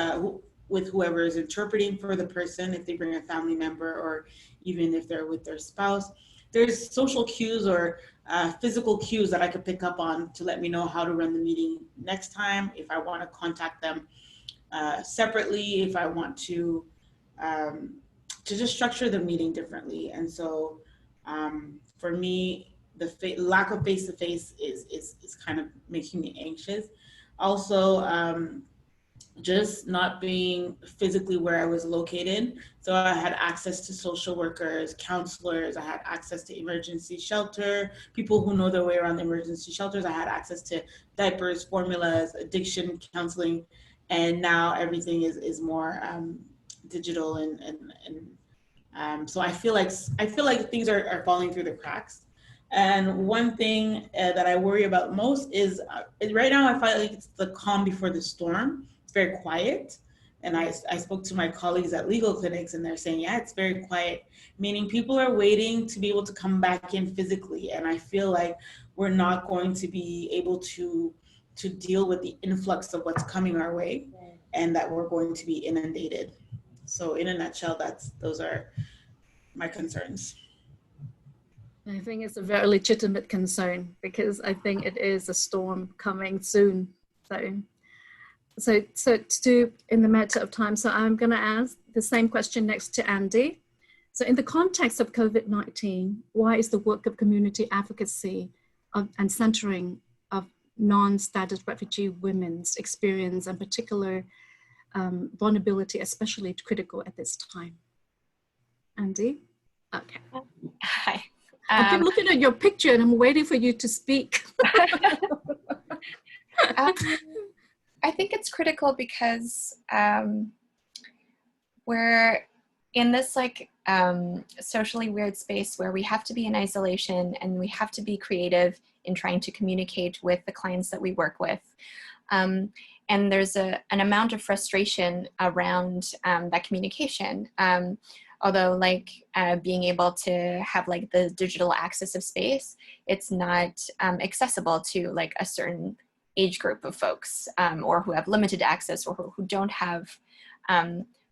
with whoever is interpreting for the person, if they bring a family member or even if they're with their spouse, there's social cues or physical cues that I could pick up on to let me know how to run the meeting next time, if I want to contact them separately, if I want to just structure the meeting differently. And so for me, the lack of face-to-face is kind of making me anxious. Also, just not being physically where I was located. So I had access to social workers, counselors, I had access to emergency shelter, people who know their way around the emergency shelters. I had access to diapers, formulas, addiction counseling, and now everything is more digital and so I feel like things are falling through the cracks. And one thing that I worry about most is right now I feel like it's the calm before the storm. It's very quiet. And I spoke to my colleagues at legal clinics and they're saying, yeah, it's very quiet, meaning people are waiting to be able to come back in physically. And I feel like we're not going to be able to deal with the influx of what's coming our way and that we're going to be inundated. So in a nutshell, those are my concerns. I think it's a very legitimate concern because I think it is a storm coming soon. So to in the matter of time, so I'm going to ask the same question next to Andy. So in the context of COVID-19, why is the work of community advocacy and centering of non-status refugee women's experience and particular vulnerability especially critical at this time? Andy? Okay. Hi. I keep looking at your picture and I'm waiting for you to speak. I think it's critical because we're in this socially weird space where we have to be in isolation and we have to be creative in trying to communicate with the clients that we work with. And there's an amount of frustration around that communication. Although like being able to have like the digital access of space, it's not accessible to like a certain age group of folks, or who have limited access, or who don't have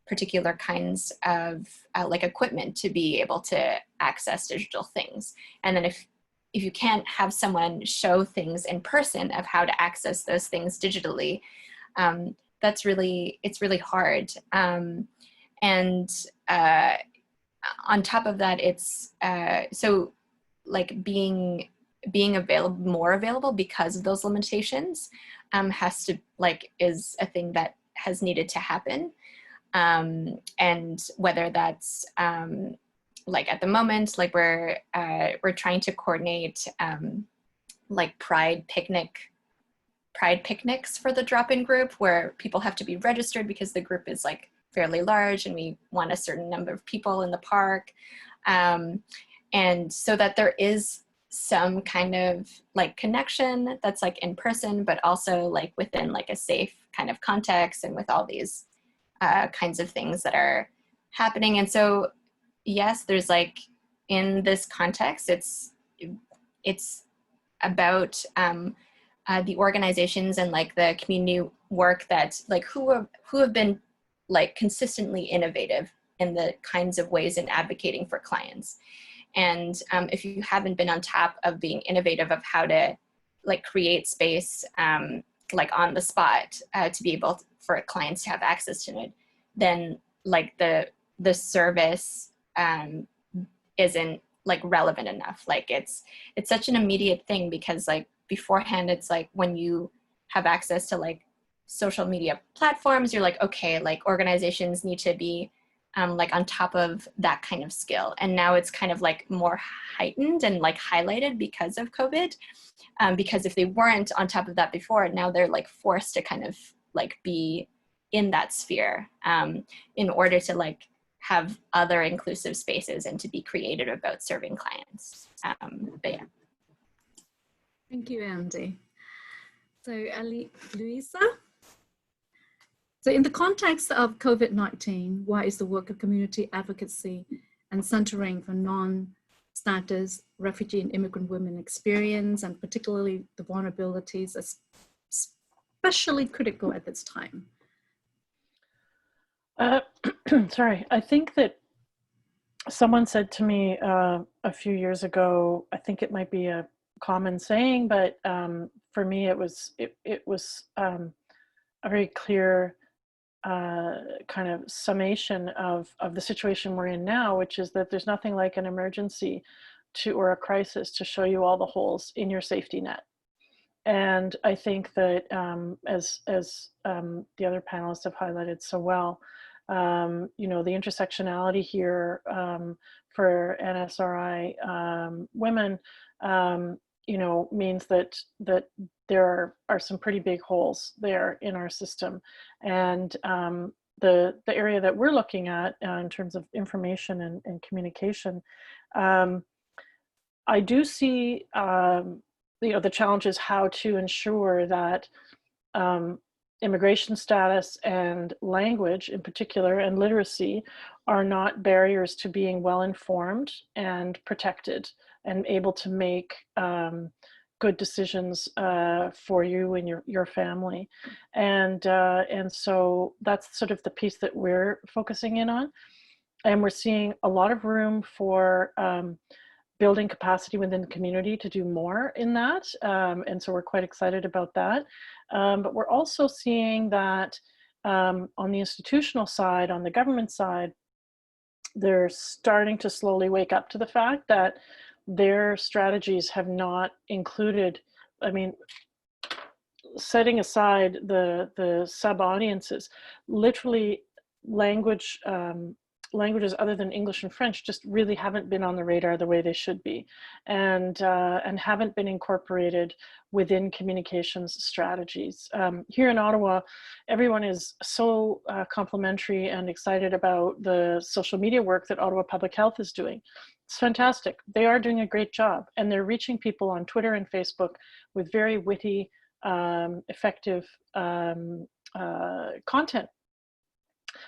particular kinds of like equipment to be able to access digital things. And then if you can't have someone show things in person of how to access those things digitally, it's really hard. And on top of that, it's so like being more available because of those limitations is a thing that has needed to happen. And whether that's like at the moment, like we're trying to coordinate like pride picnics for the drop-in group, where people have to be registered because the group is like fairly large and we want a certain number of people in the park. And so that there is some kind of like connection that's like in person, but also like within like a safe kind of context and with all these kinds of things that are happening. And so, yes, there's like, in this context, it's about the organizations and like the community work that like who have been like consistently innovative in the kinds of ways in advocating for clients. And if you haven't been on top of being innovative of how to like create space like on the spot to be able for clients to have access to it, then like the service isn't like relevant enough. Like it's such an immediate thing, because like beforehand, it's like when you have access to like social media platforms, you're like, okay, like organizations need to be like on top of that kind of skill. And now it's kind of like more heightened and like highlighted because of COVID. Because if they weren't on top of that before, now they're like forced to kind of like be in that sphere in order to like have other inclusive spaces and to be creative about serving clients. But yeah. Thank you, Andy. So Luisa? So in the context of COVID-19, why is the work of community advocacy and centering for non-status refugee and immigrant women experience, and particularly the vulnerabilities, especially critical at this time? Sorry, I think that someone said to me a few years ago, I think it might be a common saying, but for me it was a very clear kind of summation of the situation we're in now, which is that there's nothing like an emergency or a crisis to show you all the holes in your safety net. And I think that as the other panelists have highlighted so well, you know, the intersectionality here for NSRI women, you know, means that there are some pretty big holes there in our system. And the area that we're looking at in terms of information and communication, I do see, you know, the challenge is how to ensure that immigration status and language in particular, and literacy, are not barriers to being well-informed and protected and able to make good decisions for you and your family. And so that's sort of the piece that we're focusing in on. And we're seeing a lot of room for building capacity within the community to do more in that. And so we're quite excited about that. But we're also seeing that on the institutional side, on the government side, they're starting to slowly wake up to the fact that their strategies have not included, I mean, setting aside the sub-audiences, literally language languages other than English and French just really haven't been on the radar the way they should be, and haven't been incorporated within communications strategies. Here in Ottawa, everyone is so complimentary and excited about the social media work that Ottawa Public Health is doing. It's fantastic. They are doing a great job, and they're reaching people on Twitter and Facebook with very witty, effective content.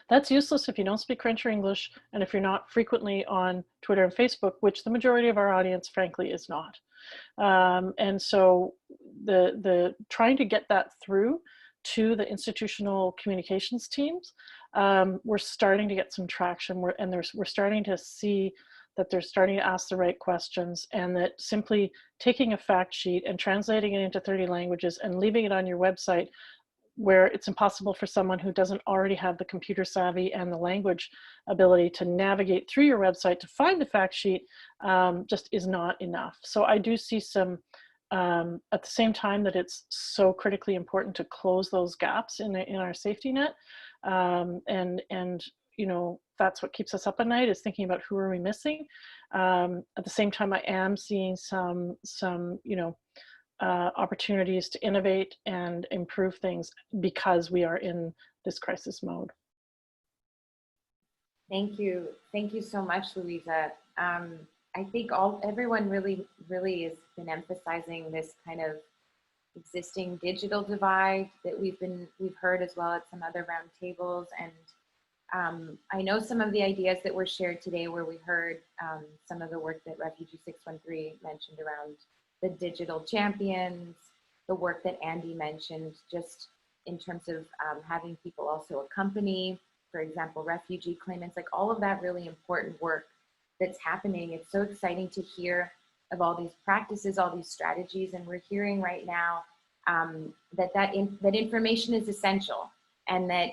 That's useless if you don't speak French or English, and if you're not frequently on Twitter and Facebook, which the majority of our audience, frankly, is not. And so the trying to get that through to the institutional communications teams, we're starting to get some traction, we're starting to see that they're starting to ask the right questions, and that simply taking a fact sheet and translating it into 30 languages and leaving it on your website, where it's impossible for someone who doesn't already have the computer savvy and the language ability to navigate through your website to find the fact sheet, just is not enough. So I do see some, at the same time that it's so critically important to close those gaps in our safety net, and you know, that's what keeps us up at night, is thinking about who are we missing. At the same time, I am seeing some you know, opportunities to innovate and improve things because we are in this crisis mode. Thank you so much, Louisa. I think everyone really has been emphasizing this kind of existing digital divide that we've heard as well at some other roundtables, and I know some of the ideas that were shared today, where we heard some of the work that Refugee 613 mentioned around the digital champions, the work that Andy mentioned, just in terms of having people also accompany, for example, refugee claimants, like all of that really important work that's happening. It's so exciting to hear of all these practices, all these strategies, and we're hearing right now that information is essential, and that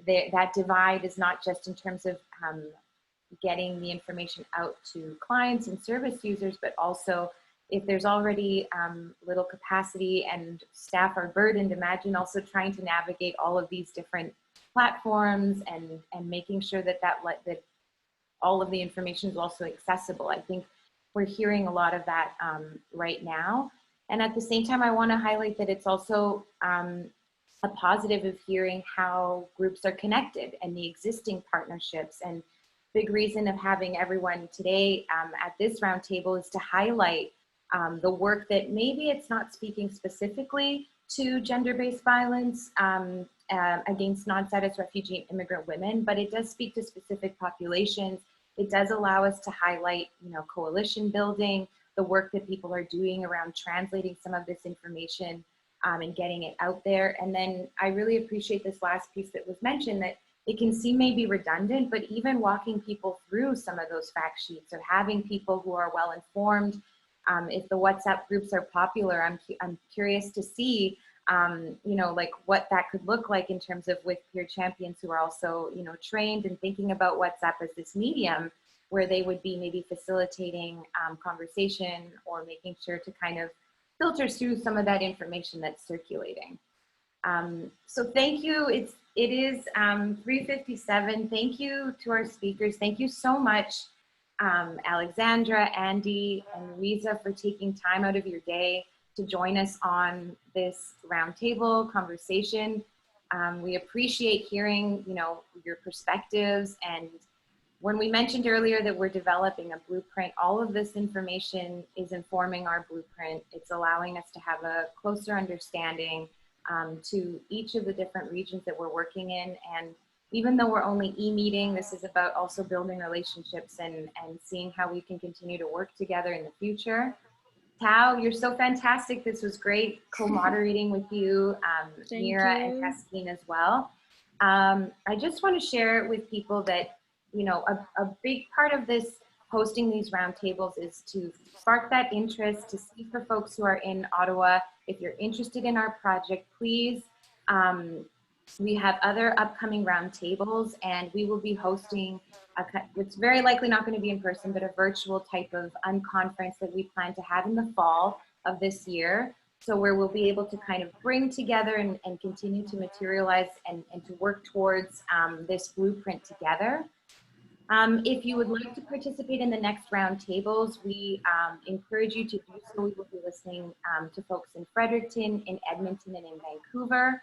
that divide is not just in terms of getting the information out to clients and service users, but also if there's already little capacity and staff are burdened, imagine also trying to navigate all of these different platforms and making sure that all of the information is also accessible. I think we're hearing a lot of that right now. And at the same time, I want to highlight that it's also a positive of hearing how groups are connected and the existing partnerships. And big reason of having everyone today at this roundtable is to highlight the work that maybe it's not speaking specifically to gender-based violence against non-status refugee and immigrant women, but it does speak to specific populations. It does allow us to highlight, you know, coalition building, the work that people are doing around translating some of this information and getting it out there. And then I really appreciate this last piece that was mentioned, that it can seem maybe redundant, but even walking people through some of those fact sheets, or having people who are well informed. If the WhatsApp groups are popular, I'm curious to see, you know, like what that could look like in terms of with peer champions who are also, you know, trained and thinking about WhatsApp as this medium where they would be maybe facilitating conversation or making sure to kind of filter through some of that information that's circulating. So thank you. It is 3:57. Thank you to our speakers. Thank you so much, Alexandra, Andy, and Louisa, for taking time out of your day to join us on this roundtable conversation. We appreciate hearing, you know, your perspectives. And when we mentioned earlier that we're developing a blueprint, all of this information is informing our blueprint. It's allowing us to have a closer understanding to each of the different regions that we're working in. And even though we're only e-meeting, this is about also building relationships and seeing how we can continue to work together in the future. Tao, you're so fantastic. This was great co-moderating with you, Mira and Kaskeen as well. I just want to share with people that, you know, a big part of this hosting these roundtables is to spark that interest, to see for folks who are in Ottawa. If you're interested in our project, please, we have other upcoming roundtables, and we will be hosting, it's very likely not going to be in person, but a virtual type of unconference that we plan to have in the fall of this year. So where we'll be able to kind of bring together and continue to materialize and to work towards this blueprint together. If you would like to participate in the next roundtables, we encourage you to do so. We will be listening to folks in Fredericton, in Edmonton, and in Vancouver.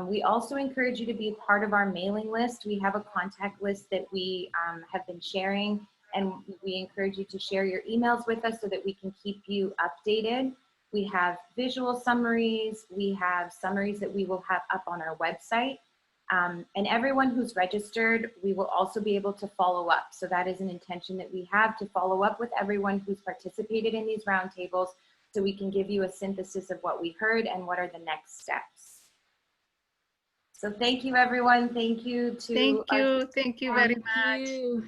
We also encourage you to be a part of our mailing list. We have a contact list that we have been sharing, and we encourage you to share your emails with us so that we can keep you updated. We have visual summaries. We have summaries that we will have up on our website. And everyone who's registered, we will also be able to follow up. So that is an intention that we have, to follow up with everyone who's participated in these roundtables so we can give you a synthesis of what we heard and what are the next steps. So thank you, everyone. Thank you to Thank you very much. Thank you.